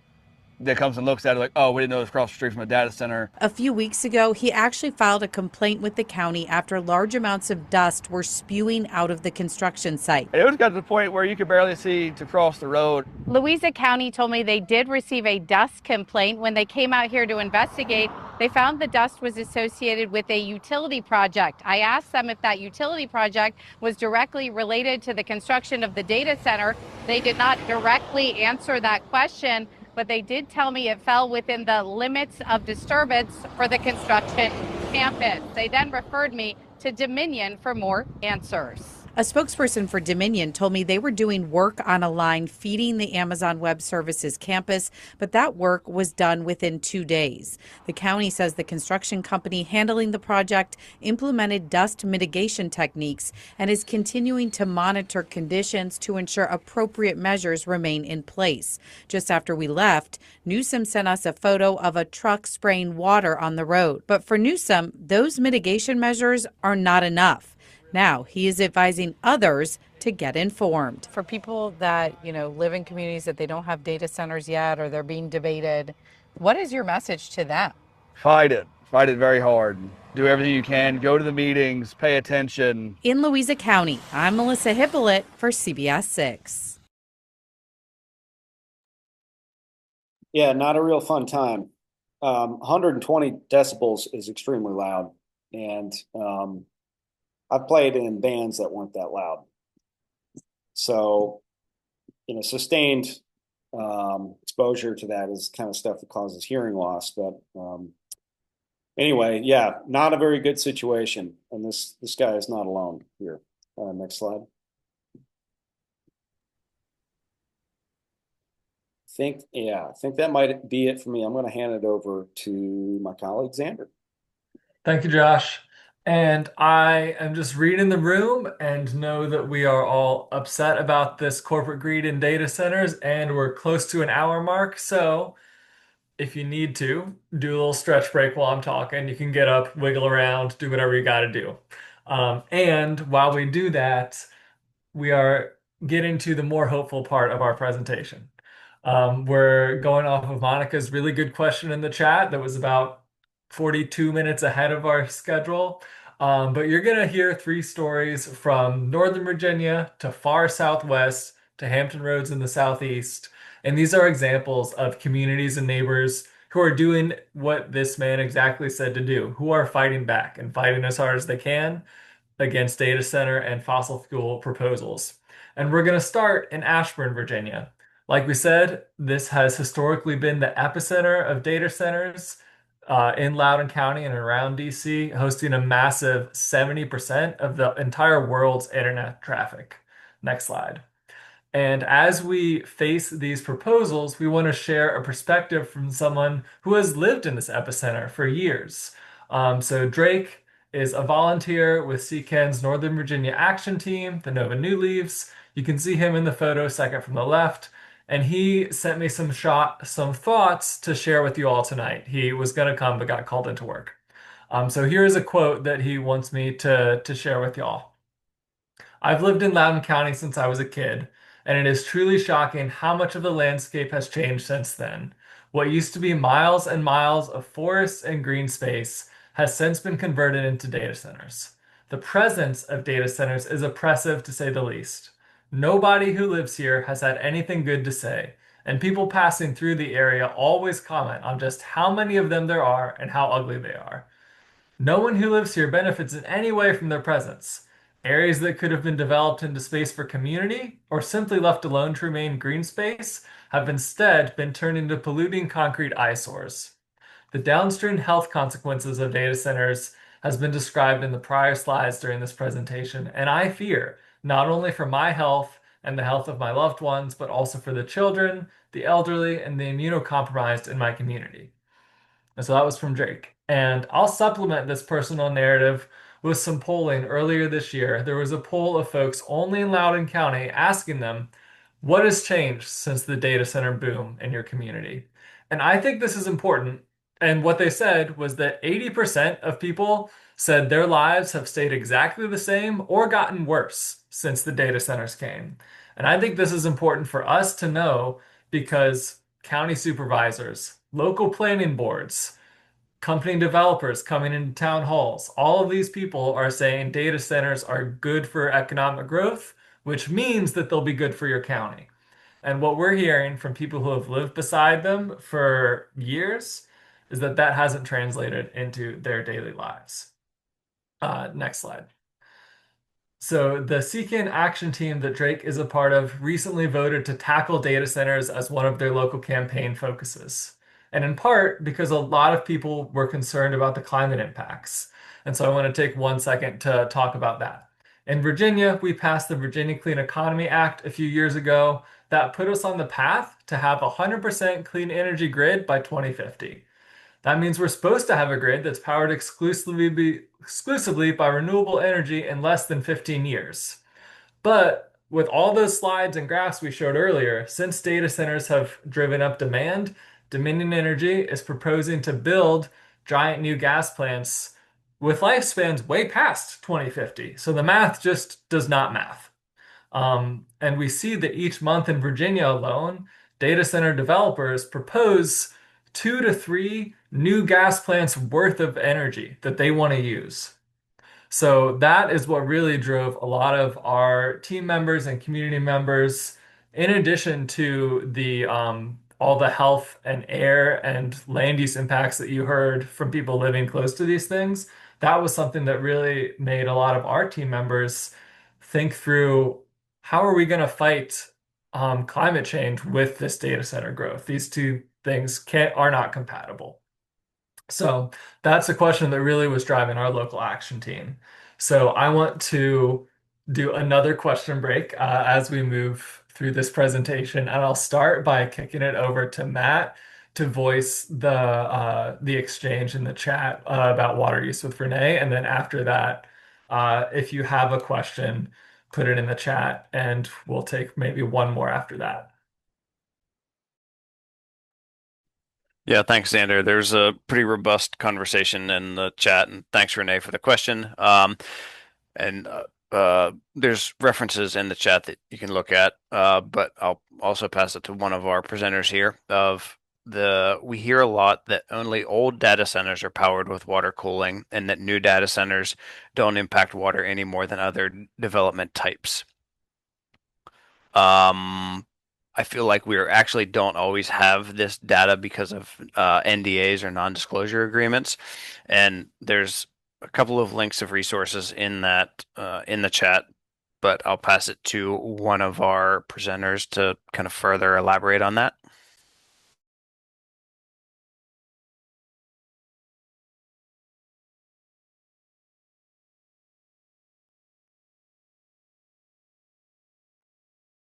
that comes and looks at it like, oh, we didn't know it was across the street from a data center. A few weeks ago, he actually filed a complaint with the county after large amounts of dust were spewing out of the construction site. It was got to the point where you could barely see to cross the road. Louisa County told me they did receive a dust complaint. When they came out here to investigate, they found the dust was associated with a utility project. I asked them if that utility project was directly related to the construction of the data center. They did not directly answer that question, but they did tell me it fell within the limits of disturbance for the construction campus. They then referred me to Dominion for more answers. A spokesperson for Dominion told me they were doing work on a line feeding the Amazon Web Services campus, but that work was done within 2 days. The county says the construction company handling the project implemented dust mitigation techniques and is continuing to monitor conditions to ensure appropriate measures remain in place. Just after we left, Newsom sent us a photo of a truck spraying water on the road. But for Newsom, those mitigation measures are not enough. Now he is advising others to get informed. For people that, live in communities that they don't have data centers yet or they're being debated, what is your message to them? Fight it very hard. Do everything you can, go to the meetings, pay attention. In Louisa County, I'm Melissa Hippolyte for CBS 6. Yeah, not a real fun time. 120 decibels is extremely loud. And I've played in bands that weren't that loud. So, sustained exposure to that is kind of stuff that causes hearing loss. But anyway, yeah, not a very good situation. And this guy is not alone here. Next slide. I think that might be it for me. I'm going to hand it over to my colleague, Xander. Thank you, Josh. And I am just reading the room and know that we are all upset about this corporate greed in data centers, and we're close to an hour mark. So if you need to, do a little stretch break while I'm talking. You can get up, wiggle around, do whatever you got to do. And while we do that, we are getting to the more hopeful part of our presentation. We're going off of Monica's really good question in the chat that was about 42 minutes ahead of our schedule. But you're going to hear 3 stories from Northern Virginia to far southwest to Hampton Roads in the southeast. And these are examples of communities and neighbors who are doing what this man exactly said to do, who are fighting back and fighting as hard as they can against data center and fossil fuel proposals. And we're going to start in Ashburn, Virginia. Like we said, this has historically been the epicenter of data centers in Loudoun County and around DC, hosting a massive 70% of the entire world's internet traffic. Next slide. And as we face these proposals, we want to share a perspective from someone who has lived in this epicenter for years. So Drake is a volunteer with CCAN's Northern Virginia Action Team, the Nova New Leaves. You can see him in the photo second from the left. And he sent me some thoughts to share with you all tonight. He was going to come, but got called into work. So here's a quote that he wants me to share with y'all. I've lived in Loudoun County since I was a kid, and it is truly shocking how much of the landscape has changed since then. What used to be miles and miles of forest and green space has since been converted into data centers. The presence of data centers is oppressive to say the least. Nobody who lives here has had anything good to say, and people passing through the area always comment on just how many of them there are and how ugly they are. No one who lives here benefits in any way from their presence. Areas that could have been developed into space for community or simply left alone to remain green space have instead been turned into polluting concrete eyesores. The downstream health consequences of data centers has been described in the prior slides during this presentation, and I fear not only for my health and the health of my loved ones, but also for the children, the elderly, and the immunocompromised in my community. And so that was from Drake. And I'll supplement this personal narrative with some polling earlier this year. There was a poll of folks only in Loudoun County asking them, What has changed since the data center boom in your community? And I think this is important. And what they said was that 80% of people said their lives have stayed exactly the same or gotten worse since the data centers came. And I think this is important for us to know because county supervisors, local planning boards, company developers coming into town halls, all of these people are saying data centers are good for economic growth, which means that they'll be good for your county. And what we're hearing from people who have lived beside them for years is that that hasn't translated into their daily lives. Next slide. So the Seeking Action Team that Drake is a part of recently voted to tackle data centers as one of their local campaign focuses. And in part because a lot of people were concerned about the climate impacts. And so I want to take 1 second to talk about that. In Virginia, we passed the Virginia Clean Economy Act a few years ago that put us on the path to have a 100% clean energy grid by 2050. That means we're supposed to have a grid that's powered exclusively by renewable energy in less than 15 years. But with all those slides and graphs we showed earlier, since data centers have driven up demand, Dominion Energy is proposing to build giant new gas plants with lifespans way past 2050. So the math just does not math. And we see that each month in Virginia alone, data center developers propose 2 to 3 new gas plants worth of energy that they want to use. So that is what really drove a lot of our team members and community members, in addition to the all the health and air and land use impacts that you heard from people living close to these things. That was something that really made a lot of our team members think through how are we going to fight climate change with this data center growth? These two things are not compatible. So that's a question that really was driving our local action team. So I want to do another question break as we move through this presentation, and I'll start by kicking it over to Matt to voice the exchange in the chat about water use with Renee, and then after that, if you have a question, put it in the chat, and we'll take maybe one more after that. Yeah, thanks, Xander. There's a pretty robust conversation in the chat, and thanks, Renee, for the question. And there's references in the chat that you can look at, but I'll also pass it to one of our presenters here. We hear a lot that only old data centers are powered with water cooling, and that new data centers don't impact water any more than other development types. I feel like we actually don't always have this data because of NDAs or non-disclosure agreements. And there's a couple of links of resources in that in the chat, but I'll pass it to one of our presenters to kind of further elaborate on that.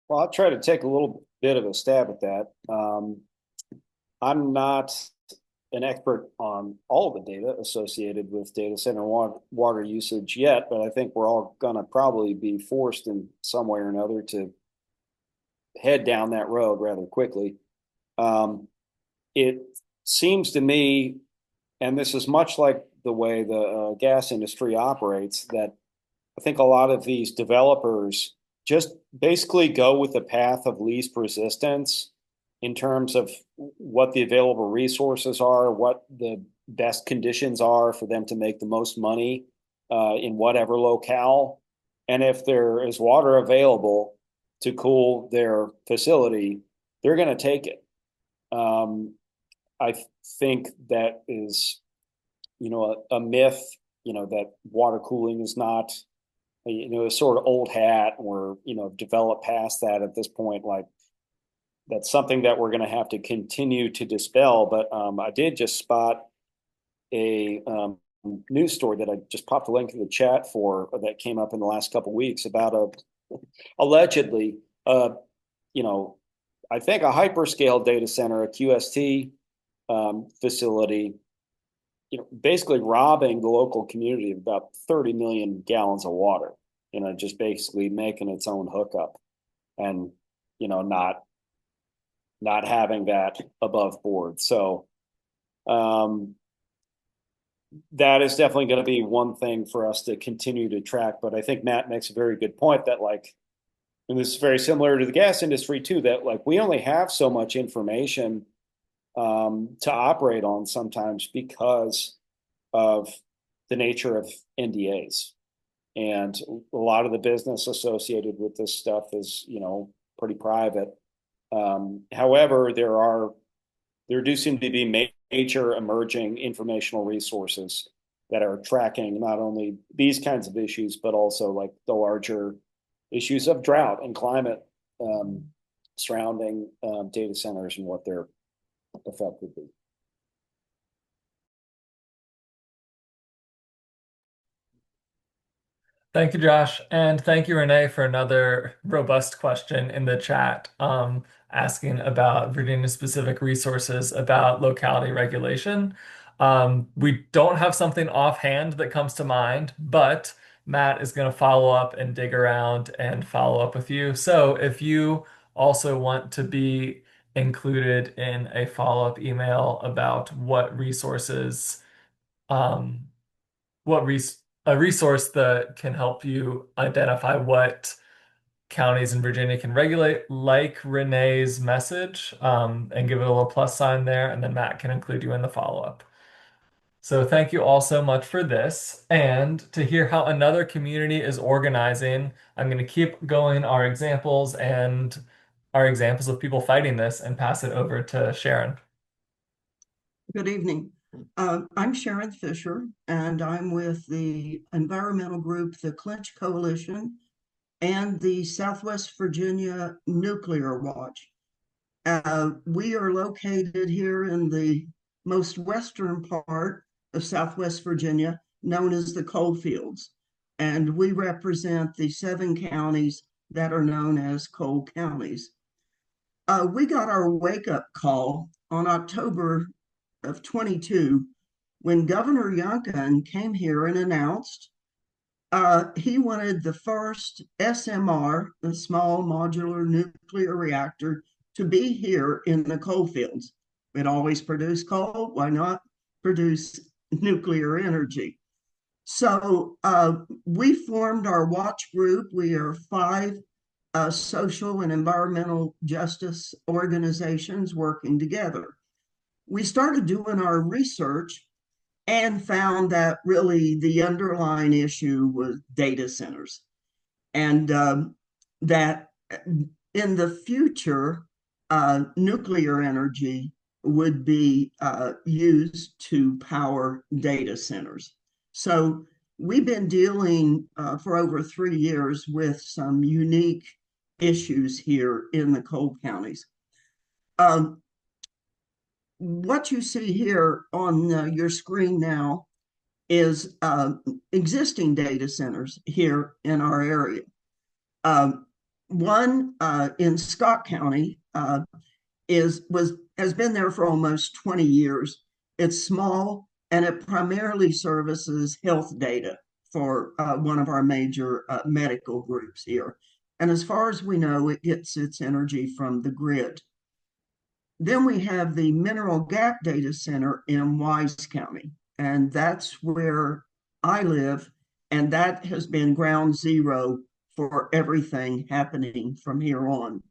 Well, I'll try to take a little bit of a stab at that. I'm not an expert on all the data associated with data center water usage yet, but I think we're all going to probably be forced in some way or another to head down that road rather quickly. It seems to me, and this is much like the way the gas industry operates, that I think a lot of these developers just basically go with the path of least resistance in terms of what the available resources are, what the best conditions are for them to make the most money in whatever locale. And if there is water available to cool their facility, they're going to take it. I think that is, a myth, that water cooling is not, a sort of old hat. We're, developed past that at this point. Like, that's something that we're going to have to continue to dispel. But I did just spot a news story that I just popped a link in the chat for that came up in the last couple of weeks about allegedly, I think a hyperscale data center, a QST facility, basically robbing the local community of about 30 million gallons of water, just basically making its own hookup. And not having that above board. So that is definitely going to be one thing for us to continue to track. But I think Matt makes a very good point that and this is very similar to the gas industry too, that we only have so much information to operate on sometimes because of the nature of NDAs. And a lot of the business associated with this stuff is, pretty private. However, there do seem to be major emerging informational resources that are tracking not only these kinds of issues, but also the larger issues of drought and climate surrounding data centers and what their effect would be. Thank you, Josh. And thank you, Renee, for another robust question in the chat, asking about Virginia-specific resources about locality regulation. We don't have something offhand that comes to mind, but Matt is going to follow up and dig around and follow up with you. So if you also want to be included in a follow-up email about what resources, a resource that can help you identify what counties in Virginia can regulate, like Renee's message, and give it a little plus sign there, and then Matt can include you in the follow-up. So thank you all so much for this. And to hear how another community is organizing, I'm going to keep going our examples of people fighting this and pass it over to Sharon. Good evening. I'm Sharon Fisher, and I'm with the environmental group, the Clinch Coalition, and the Southwest Virginia Nuclear Watch. We are located here in the most western part of Southwest Virginia, known as the coal fields, and we represent the 7 counties that are known as coal counties. We got our wake-up call on October of 22 when Governor Youngkin came here and announced he wanted the first SMR, the small modular nuclear reactor, to be here in the coal fields. It always produced coal. Why not produce nuclear energy? So we formed our watch group. We are 5 social and environmental justice organizations working together. We started doing our research and found that really the underlying issue was data centers, and that in the future, nuclear energy would be used to power data centers. So we've been dealing for over 3 years with some unique issues here in the coal counties. What you see here on your screen now is existing data centers here in our area. One in Scott County has been there for almost 20 years. It's small and it primarily services health data for one of our major medical groups here. And as far as we know, it gets its energy from the grid. Then we have the Mineral Gap Data Center in Wise County, and that's where I live, and that has been ground zero for everything happening from here on.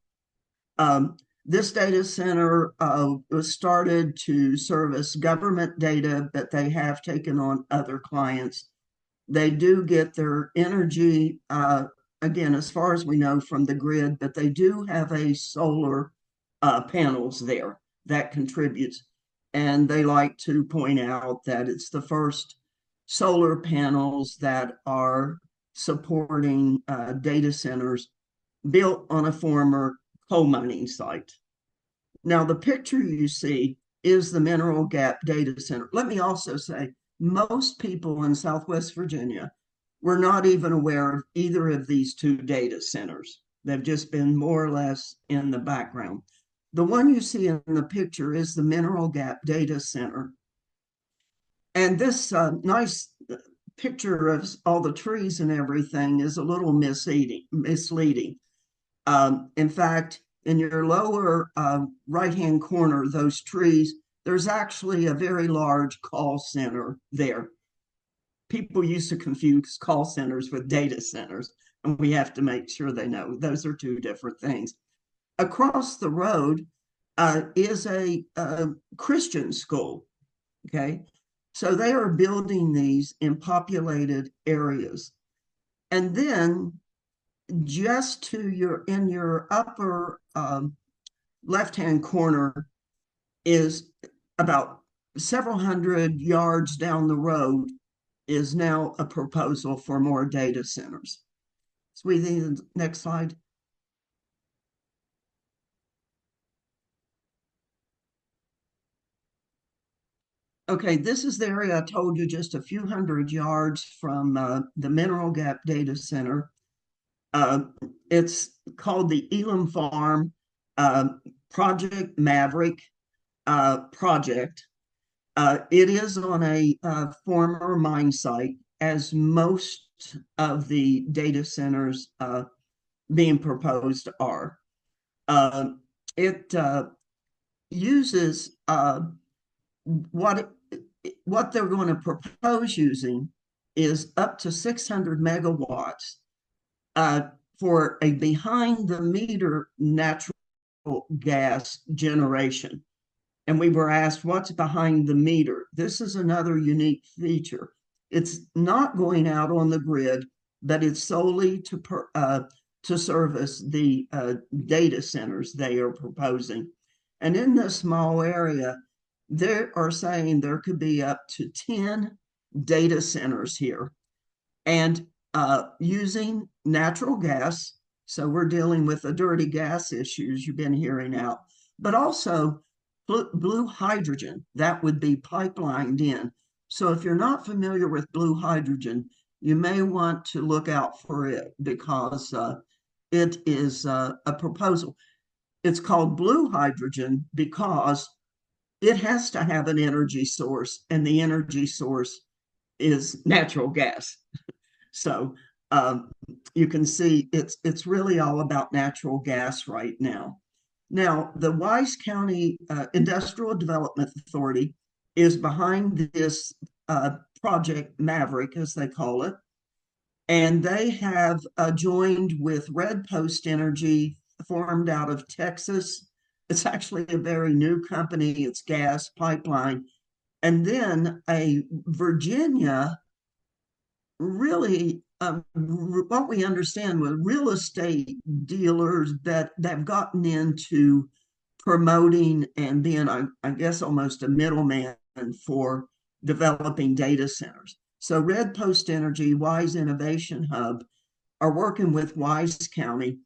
This data center was started to service government data, but they have taken on other clients. They do get their energy, again, as far as we know, from the grid, but they do have a solar panels there that contributes. And they like to point out that it's the first solar panels that are supporting data centers built on a former coal mining site. Now, the picture you see is the Mineral Gap Data Center. Let me also say, most people in Southwest Virginia were not even aware of either of these 2 data centers. They've just been more or less in the background. The one you see in the picture is the Mineral Gap Data Center. And this nice picture of all the trees and everything is a little misleading. In fact, in your lower right-hand corner, those trees, there's actually a very large call center there. People used to confuse call centers with data centers, and we have to make sure they know those are two different things. Across the road is a Christian school, okay? So they are building these in populated areas. And then just to in your upper left-hand corner is about several hundred yards down the road is now a proposal for more data centers. So we think, next slide. Okay, this is the area I told you, just a few hundred yards from the Mineral Gap Data Center. It's called the Elam Farm Project Maverick project. It is on a former mine site, as most of the data centers being proposed are. It uses what they're going to propose using is up to 600 megawatts for a behind the meter natural gas generation. And we were asked, what's behind the meter? This is another unique feature. It's not going out on the grid, but it's solely to service the data centers they are proposing. And in this small area, they are saying there could be up to 10 data centers here, and using natural gas. So we're dealing with the dirty gas issues you've been hearing out, but also blue hydrogen that would be pipelined in. So if you're not familiar with blue hydrogen, you may want to look out for it, because it is a proposal. It's called blue hydrogen because it has to have an energy source, and the energy source is natural gas. So you can see it's really all about natural gas right now. Now, the Wise County Industrial Development Authority is behind this Project Maverick, as they call it, and they have joined with Red Post Energy, formed out of Texas. It's actually a very new company. It's gas pipeline. And then a Virginia, really, what we understand with real estate dealers that have gotten into promoting and being, I guess, almost a middleman for developing data centers. So Red Post Energy, Wise Innovation Hub are working with Wise County,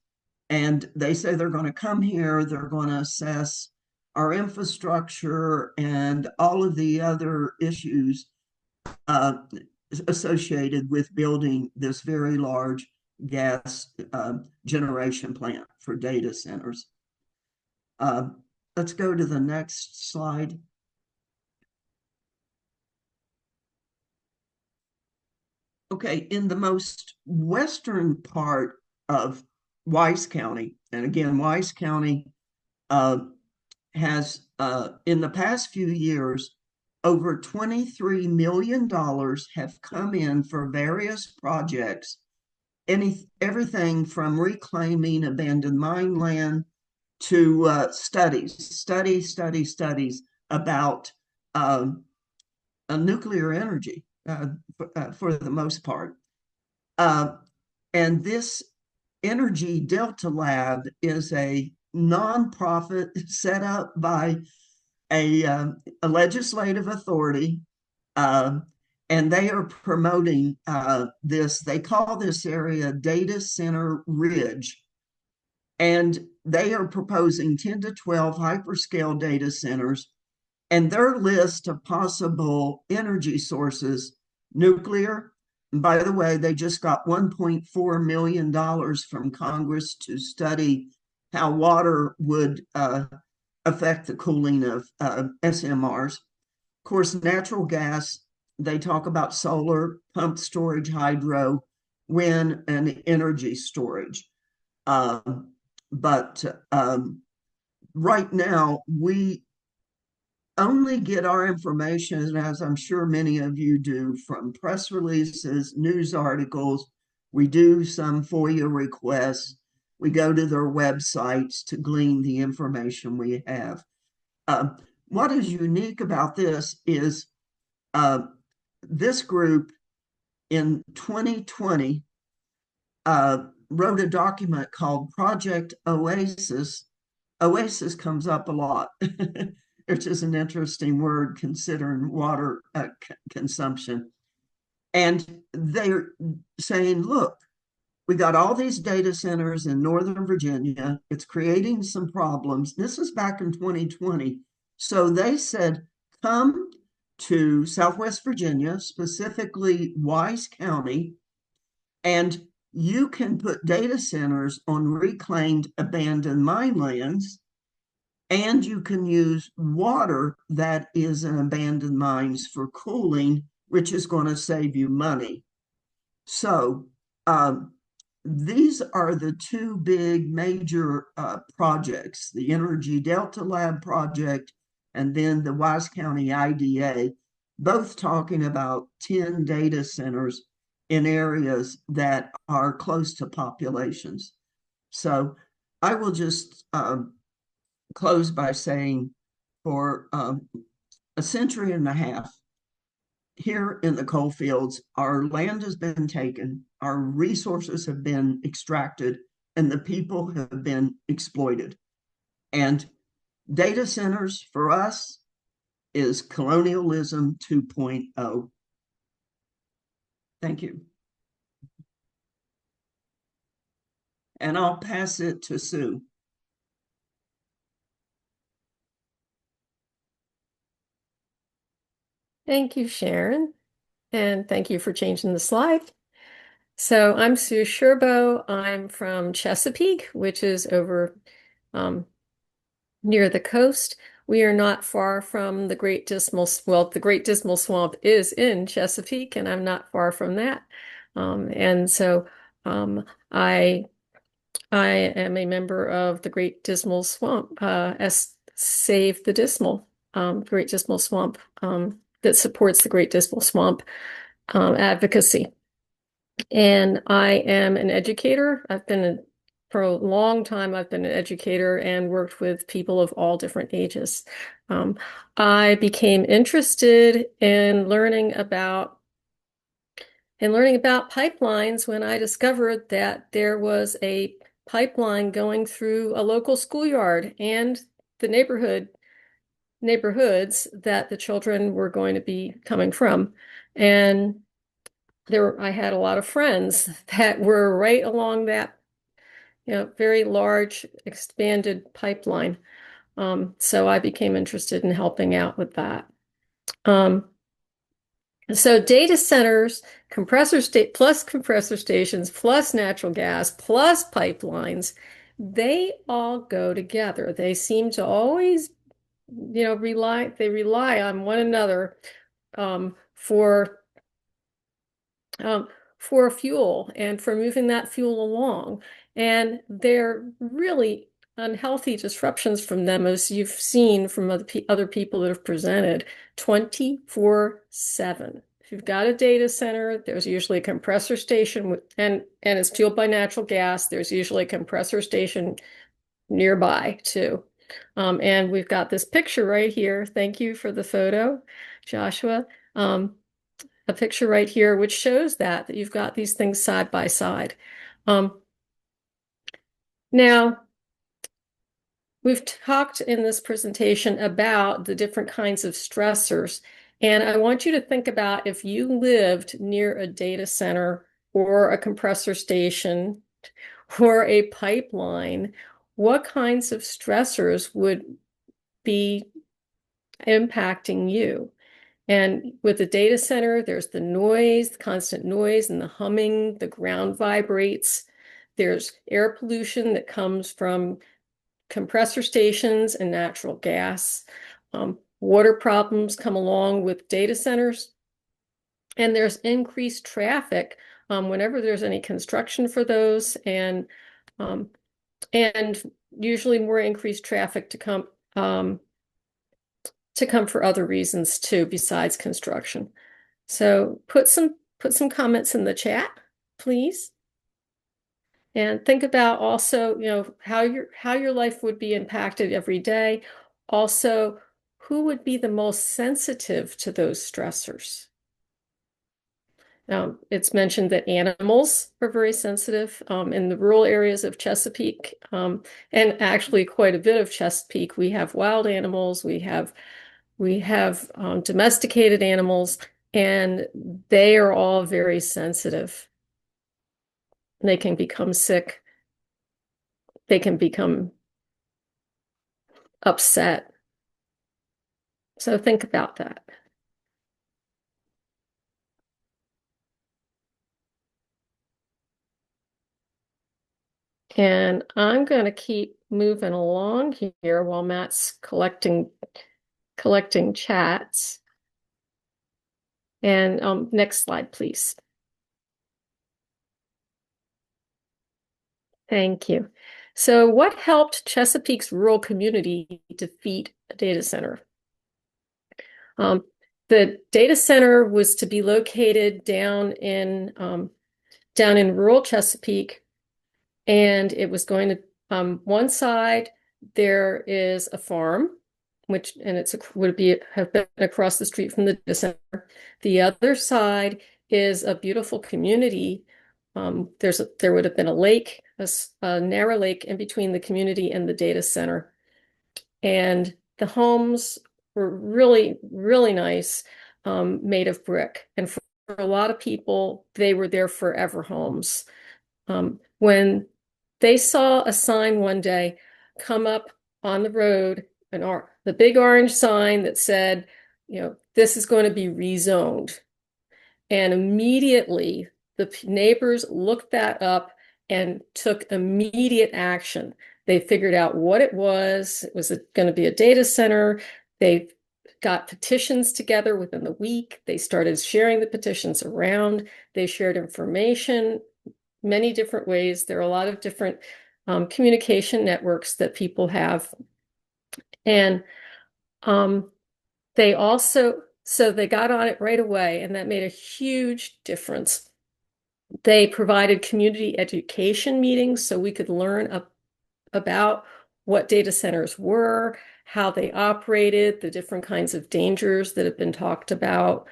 and they say they're going to come here, they're going to assess our infrastructure and all of the other issues associated with building this very large gas generation plant for data centers. Let's go to the next slide. Okay, in the most western part of Wise County, and again, Wise County has, in the past few years, over $23 million have come in for various projects, everything from reclaiming abandoned mine land to studies about nuclear energy for the most part. And this Energy Delta Lab is a nonprofit set up by a legislative authority, and they are promoting this. They call this area Data Center Ridge, and they are proposing 10 to 12 hyperscale data centers, and their list of possible energy sources: nuclear. And by the way, they just got $1.4 million from Congress to study how water would affect the cooling of SMRs. Of course, natural gas, they talk about solar, pumped storage, hydro, wind, and energy storage. but right now we only get our information, as I'm sure many of you do, from press releases, news articles. We do some FOIA requests. We go to their websites to glean the information we have. What is unique about this is this group in 2020 wrote a document called Project Oasis. Oasis comes up a lot, which is an interesting word considering water consumption. And they're saying, look, we got all these data centers in Northern Virginia. It's creating some problems. This is back in 2020. So they said, come to Southwest Virginia, specifically Wise County, and you can put data centers on reclaimed abandoned mine lands, and you can use water that is in abandoned mines for cooling, which is going to save you money. So these are the two big major projects, the Energy Delta Lab project and then the Wise County IDA, both talking about 10 data centers in areas that are close to populations. So I will just close by saying for a century and a half, here in the coal fields, our land has been taken, our resources have been extracted, and the people have been exploited. And data centers for us is colonialism 2.0. Thank you. And I'll pass it to Sue. Thank you, Sharon, and thank you for changing the slide. So I'm Sue Sherbo. I'm from Chesapeake, which is over near the coast. We are not far from the Great Dismal, well, the Great Dismal Swamp is in Chesapeake, and I'm not far from that. And so I am a member of the Great Dismal Swamp, Save the Dismal, Great Dismal Swamp, that supports the Great Dismal Swamp advocacy. And I am an educator. For a long time, I've been an educator and worked with people of all different ages. I became interested in learning about pipelines when I discovered that there was a pipeline going through a local schoolyard and the neighborhoods that the children were going to be coming from. And I had a lot of friends that were right along that, very large expanded pipeline. So I became interested in helping out with that. So data centers, plus compressor stations, plus natural gas, plus pipelines, they all go together. They seem to always, rely on one another for fuel and for moving that fuel along. And they're really unhealthy disruptions from them, as you've seen from other people that have presented, 24/7. If you've got a data center, there's usually a compressor station and it's fueled by natural gas. There's usually a compressor station nearby too. And we've got this picture right here. Thank you for the photo, Joshua. A picture right here, which shows that you've got these things side by side. Now, we've talked in this presentation about the different kinds of stressors, and I want you to think about if you lived near a data center or a compressor station or a pipeline, what kinds of stressors would be impacting you? And with the data center, there's the noise, the constant noise and the humming, the ground vibrates. There's air pollution that comes from compressor stations and natural gas. Water problems come along with data centers. And there's increased traffic whenever there's any construction for those. And and usually more increased traffic to come for other reasons too, besides construction. So put some comments in the chat, please. And think about also, how your life would be impacted every day. Also, who would be the most sensitive to those stressors? It's mentioned that animals are very sensitive in the rural areas of Chesapeake, and actually quite a bit of Chesapeake. We have wild animals, we have domesticated animals, and they are all very sensitive. They can become sick. They can become upset. So think about that. And I'm going to keep moving along here while Matt's collecting chats. And next slide, please. Thank you. So what helped Chesapeake's rural community defeat a data center? The data center was to be located down in rural Chesapeake, and it was going to one side there is a farm, have been across the street from the data center. The other side is a beautiful community. There would have been a lake, a narrow lake in between the community and the data center, and the homes were really, really nice, made of brick. And for a lot of people, they were their forever homes. When they saw a sign one day come up on the road, the big orange sign that said, this is going to be rezoned. And immediately the neighbors looked that up and took immediate action. They figured out what it was. It was going to be a data center. They got petitions together within the week. They started sharing the petitions around. They shared information many different ways. There are a lot of different communication networks that people have. And they got on it right away, and that made a huge difference. They provided community education meetings so we could learn about what data centers were, how they operated, the different kinds of dangers that have been talked about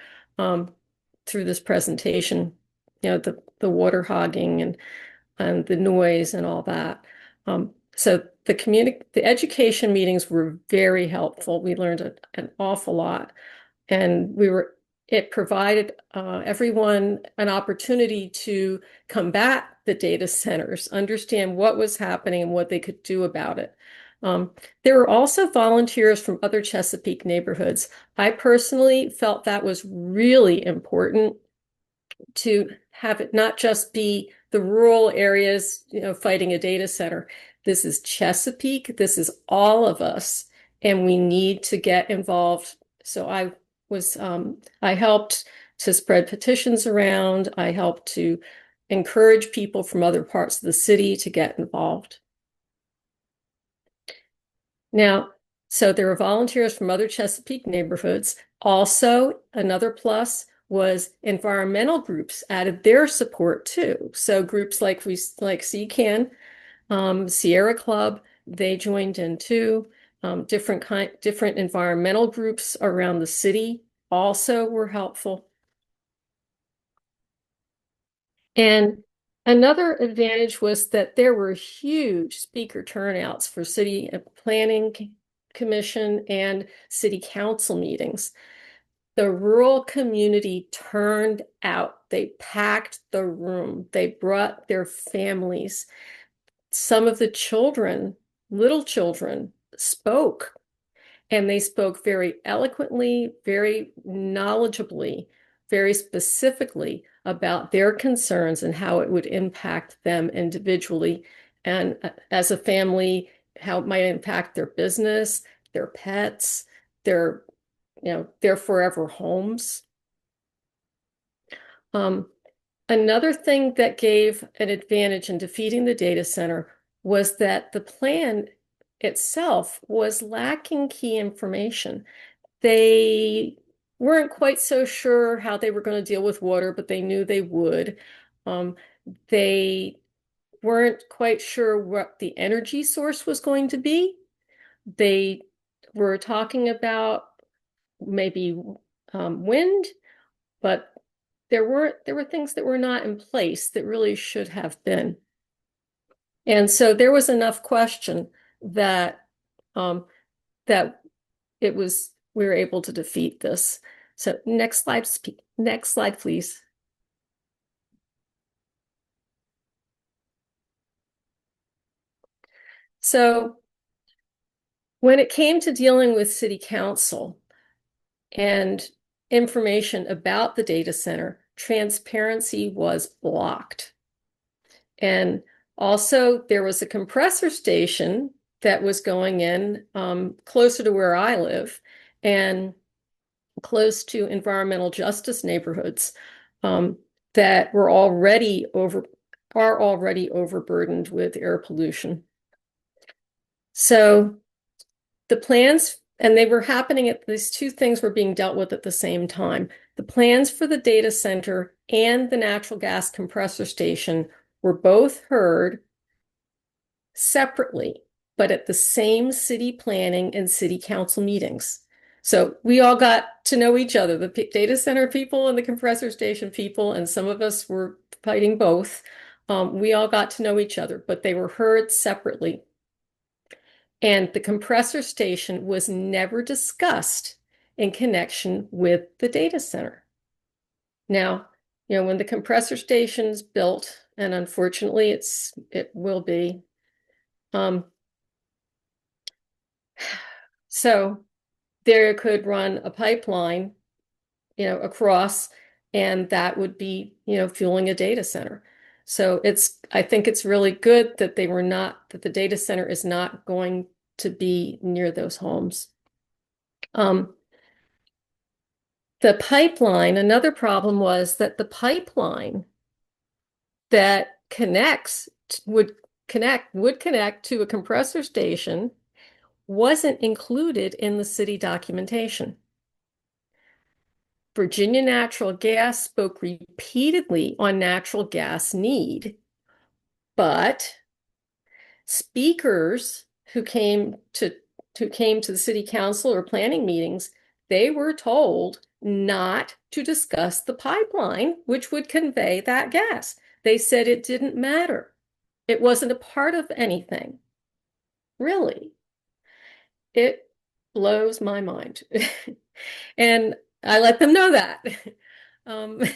through this presentation, the water hogging and the noise and all that. So the education meetings were very helpful. We learned an awful lot, and it provided everyone an opportunity to combat the data centers, understand what was happening and what they could do about it. There were also volunteers from other Chesapeake neighborhoods. I personally felt that was really important to have it not just be the rural areas, fighting a data center. This is Chesapeake. This is all of us, and we need to get involved. So I helped to spread petitions around. I helped to encourage people from other parts of the city to get involved. Now, so there were volunteers from other Chesapeake neighborhoods. Also, another plus was environmental groups added their support too. So groups like CCAN, Sierra Club, they joined in too. Different environmental groups around the city also were helpful. And another advantage was that there were huge speaker turnouts for city planning commission and city council meetings. The rural community turned out. They packed the room. They brought their families. Some of the children, little children, spoke, and they spoke very eloquently, very knowledgeably, very specifically about their concerns and how it would impact them individually and as a family, how it might impact their business, their pets, their forever homes. Another thing that gave an advantage in defeating the data center was that the plan itself was lacking key information. They weren't quite so sure how they were going to deal with water, but they knew they would. They weren't quite sure what the energy source was going to be. They were talking about maybe wind, but there were things that were not in place that really should have been. And so there was enough question that that we were able to defeat this. So next slide, please. So when it came to dealing with city council and information about the data center, transparency was blocked. And also there was a compressor station that was going in closer to where I live and close to environmental justice neighborhoods that are already overburdened with air pollution. So the plans, and they were happening these two things were being dealt with at the same time. The plans for the data center and the natural gas compressor station were both heard separately, but at the same city planning and city council meetings. So we all got to know each other, the data center people and the compressor station people, and some of us were fighting both. We all got to know each other, but they were heard separately. And the compressor station was never discussed in connection with the data center. Now, when the compressor station's built, and unfortunately it will be, so there could run a pipeline, across, and that would be, fueling a data center. So I think it's really good that that the data center is not going to be near those homes. The pipeline, another problem was that the pipeline that would connect to a compressor station wasn't included in the city documentation. Virginia Natural Gas spoke repeatedly on natural gas need, but speakers who came to the city council or planning meetings, they were told not to discuss the pipeline, which would convey that gas. They said it didn't matter. It wasn't a part of anything. Really. It blows my mind. And I let them know that. And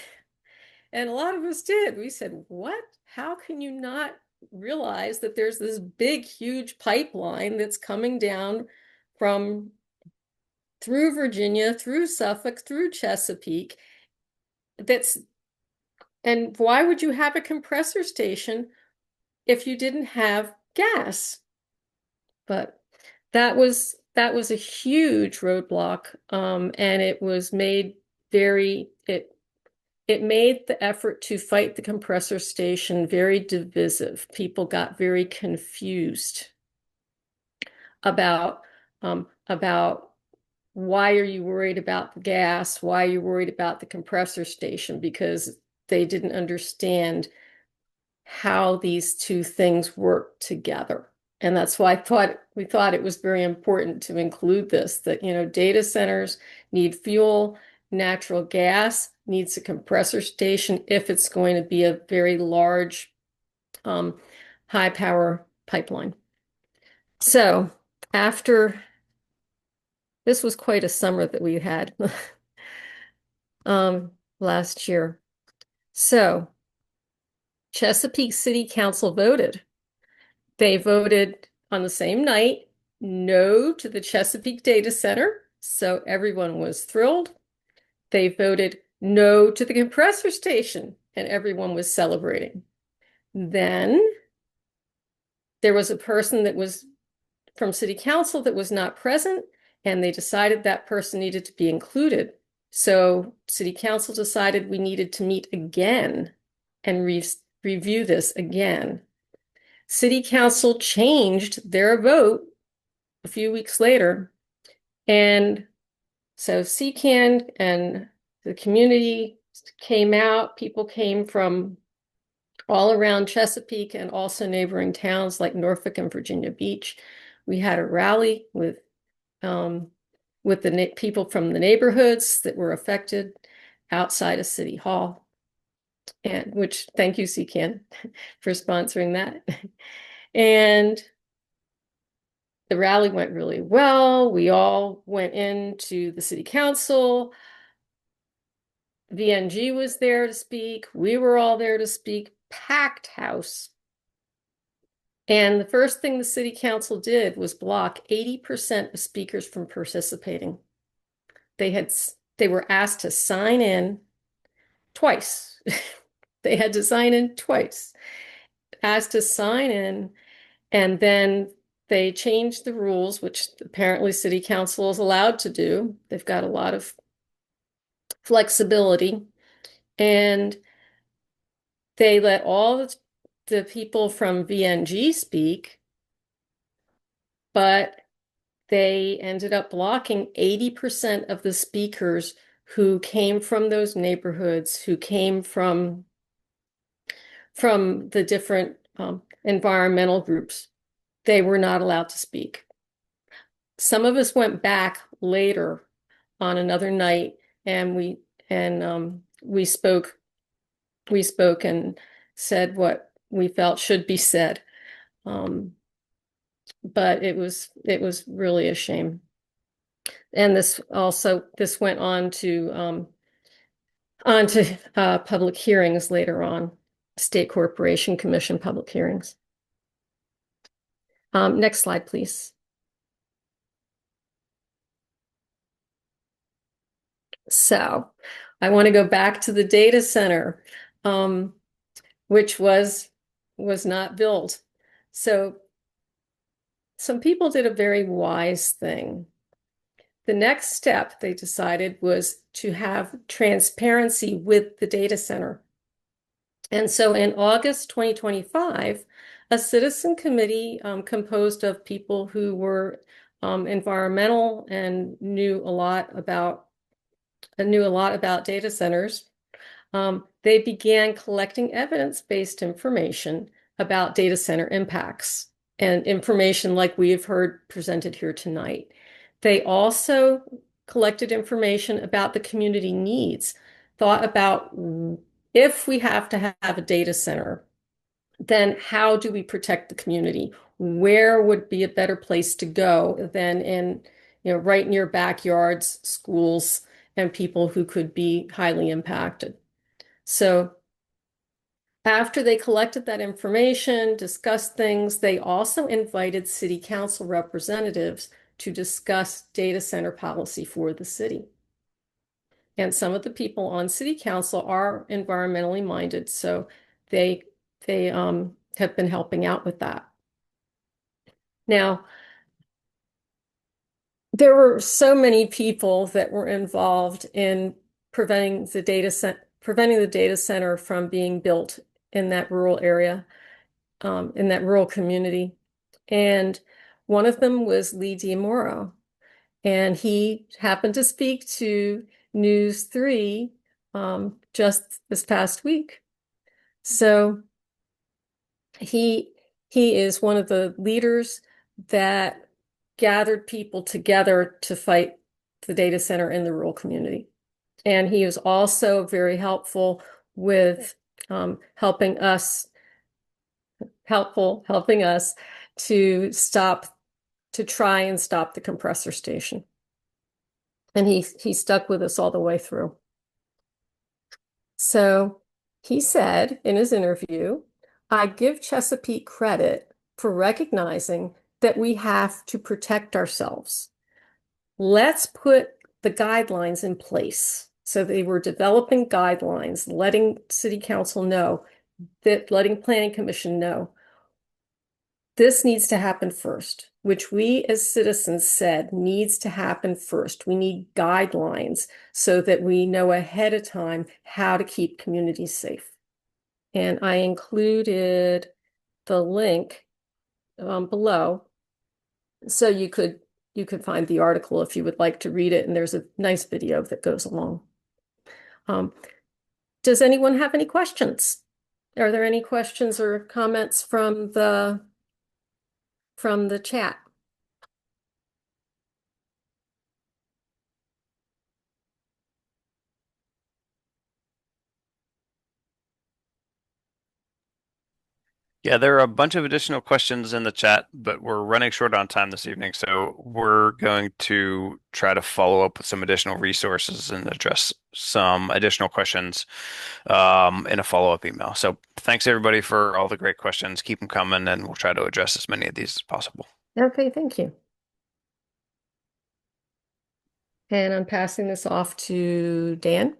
a lot of us did. We said, what? How can you not realize that there's this big, huge pipeline that's coming down through Virginia, through Suffolk, through Chesapeake? And why would you have a compressor station if you didn't have gas? But that was a huge roadblock, and it was made it made the effort to fight the compressor station very divisive. People got very confused about why are you worried about the gas? Why are you worried about the compressor station? Because they didn't understand how these two things work together. And that's why we thought it was very important to include this, that, data centers need fuel, natural gas needs a compressor station if it's going to be a very large, high power pipeline. So this was quite a summer that we had last year. So Chesapeake City Council voted. They voted on the same night, no to the Chesapeake Data Center. So everyone was thrilled. They voted no to the compressor station, and everyone was celebrating. Then there was a person that was from City Council that was not present, and they decided that person needed to be included. So City Council decided we needed to meet again and review this again. City Council changed their vote a few weeks later. And so CCAN and the community came out. People came from all around Chesapeake and also neighboring towns like Norfolk and Virginia Beach. We had a rally with the people from the neighborhoods that were affected outside of City Hall. And which, thank you, CCAN, for sponsoring that. And the rally went really well. We all went into the city council. VNG was there to speak. We were all there to speak. Packed house. And the first thing the city council did was block 80% of speakers from participating. They were asked to sign in twice. They had to sign in twice. Asked to sign in, and then they changed the rules, which apparently city council is allowed to do. They've got a lot of flexibility, and they let all the people from VNG speak, but they ended up blocking 80% of the speakers who came from those neighborhoods, who came from the different environmental groups. They were not allowed to speak. Some of us went back later on another night, and we spoke and said what we felt should be said. But it was really a shame. And this went on to public hearings later on, State Corporation Commission public hearings. Next slide, please. So I want to go back to the data center, which was not built. So some people did a very wise thing. The next step they decided was to have transparency with the data center. And so in August 2025, a citizen committee composed of people who were environmental and knew a lot about data centers. They began collecting evidence-based information about data center impacts and information like we have heard presented here tonight. They also collected information about the community needs, thought about if we have to have a data center, then how do we protect the community? Where would be a better place to go than in, right near backyards, schools, and people who could be highly impacted? So after they collected that information, discussed things, they also invited city council representatives to discuss data center policy for the city. And some of the people on city council are environmentally minded, so they have been helping out with that. Now, there were so many people that were involved in preventing the data center from being built in that rural area, in that rural community. And one of them was Lee D'Amoro. And he happened to speak to News 3 just this past week. So he is one of the leaders that gathered people together to fight the data center in the rural community. And he was also very helpful with helping us to try and stop the compressor station. And he stuck with us all the way through. So he said in his interview, "I give Chesapeake credit for recognizing that we have to protect ourselves. Let's put the guidelines in place." So they were developing guidelines, letting city council know, letting planning commission know, this needs to happen first, which we as citizens said needs to happen first. We need guidelines so that we know ahead of time how to keep communities safe. And I included the link below, so you could find the article if you would like to read it, and there's a nice video that goes along. Does anyone have any questions? Are there any questions or comments from the chat? Yeah, there are a bunch of additional questions in the chat, but we're running short on time this evening, so we're going to try to follow up with some additional resources and address some additional questions in a follow-up email. So thanks everybody for all the great questions. Keep them coming, and we'll try to address as many of these as possible. Okay, thank you. And I'm passing this off to Dan.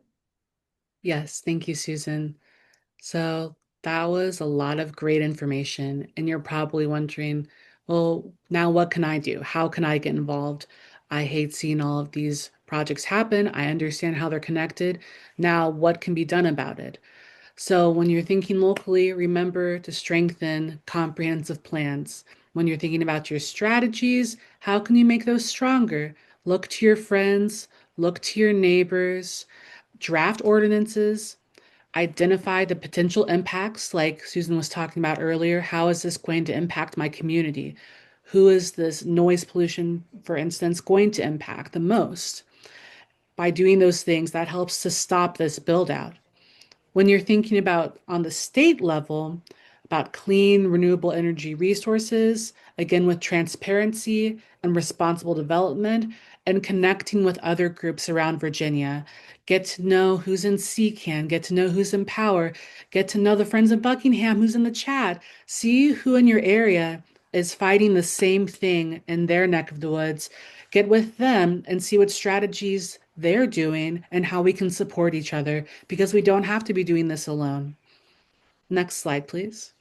Yes, thank you, Susan. So that was a lot of great information. And you're probably wondering, well, now what can I do? How can I get involved? I hate seeing all of these projects happen. I understand how they're connected. Now, what can be done about it? So when you're thinking locally, remember to strengthen comprehensive plans. When you're thinking about your strategies, how can you make those stronger? Look to your friends, look to your neighbors, draft ordinances, identify the potential impacts, like Susan was talking about earlier. How is this going to impact my community? Who is this noise pollution, for instance, going to impact the most? By doing those things, that helps to stop this build out. When you're thinking about on the state level, about clean, renewable energy resources, again with transparency and responsible development, and connecting with other groups around Virginia. Get to know who's in CCAN, get to know who's in Power, get to know the Friends of Buckingham who's in the chat. See who in your area is fighting the same thing in their neck of the woods. Get with them and see what strategies they're doing and how we can support each other, because we don't have to be doing this alone. Next slide, please.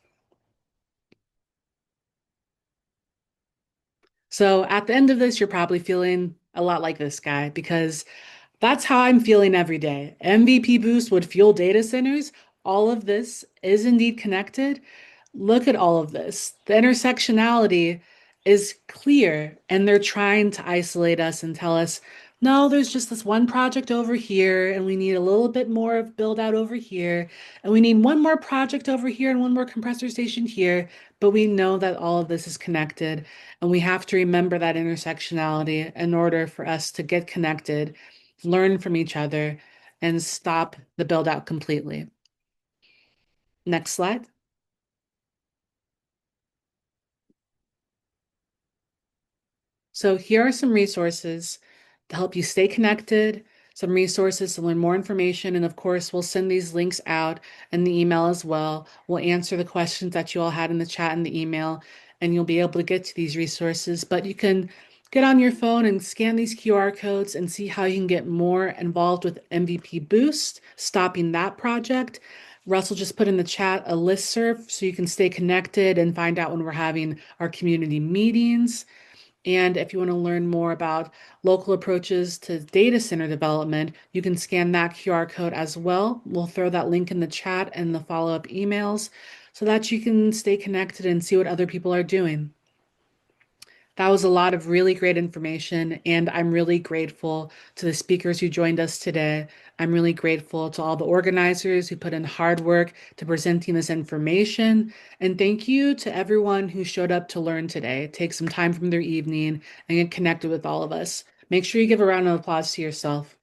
So at the end of this, you're probably feeling a lot like this guy, because that's how I'm feeling every day. MVP Boost would fuel data centers. All of this is indeed connected. Look at all of this. The intersectionality is clear, and they're trying to isolate us and tell us, no, there's just this one project over here, and we need a little bit more of build out over here, and we need one more project over here and one more compressor station here. But we know that all of this is connected, and we have to remember that intersectionality in order for us to get connected, learn from each other, and stop the build out completely. Next slide. So here are some resources to help you stay connected, some resources to learn more information, and of course, we'll send these links out in the email as well. We'll answer the questions that you all had in the chat and the email, and you'll be able to get to these resources. But you can get on your phone and scan these QR codes and see how you can get more involved with MVP Boost, stopping that project. Russell just put in the chat a listserv so you can stay connected and find out when we're having our community meetings. And if you want to learn more about local approaches to data center development, you can scan that QR code as well. We'll throw that link in the chat and the follow-up emails so that you can stay connected and see what other people are doing. That was a lot of really great information, and I'm really grateful to the speakers who joined us today. I'm really grateful to all the organizers who put in hard work to presenting this information. And thank you to everyone who showed up to learn today. Take some time from their evening and get connected with all of us. Make sure you give a round of applause to yourself.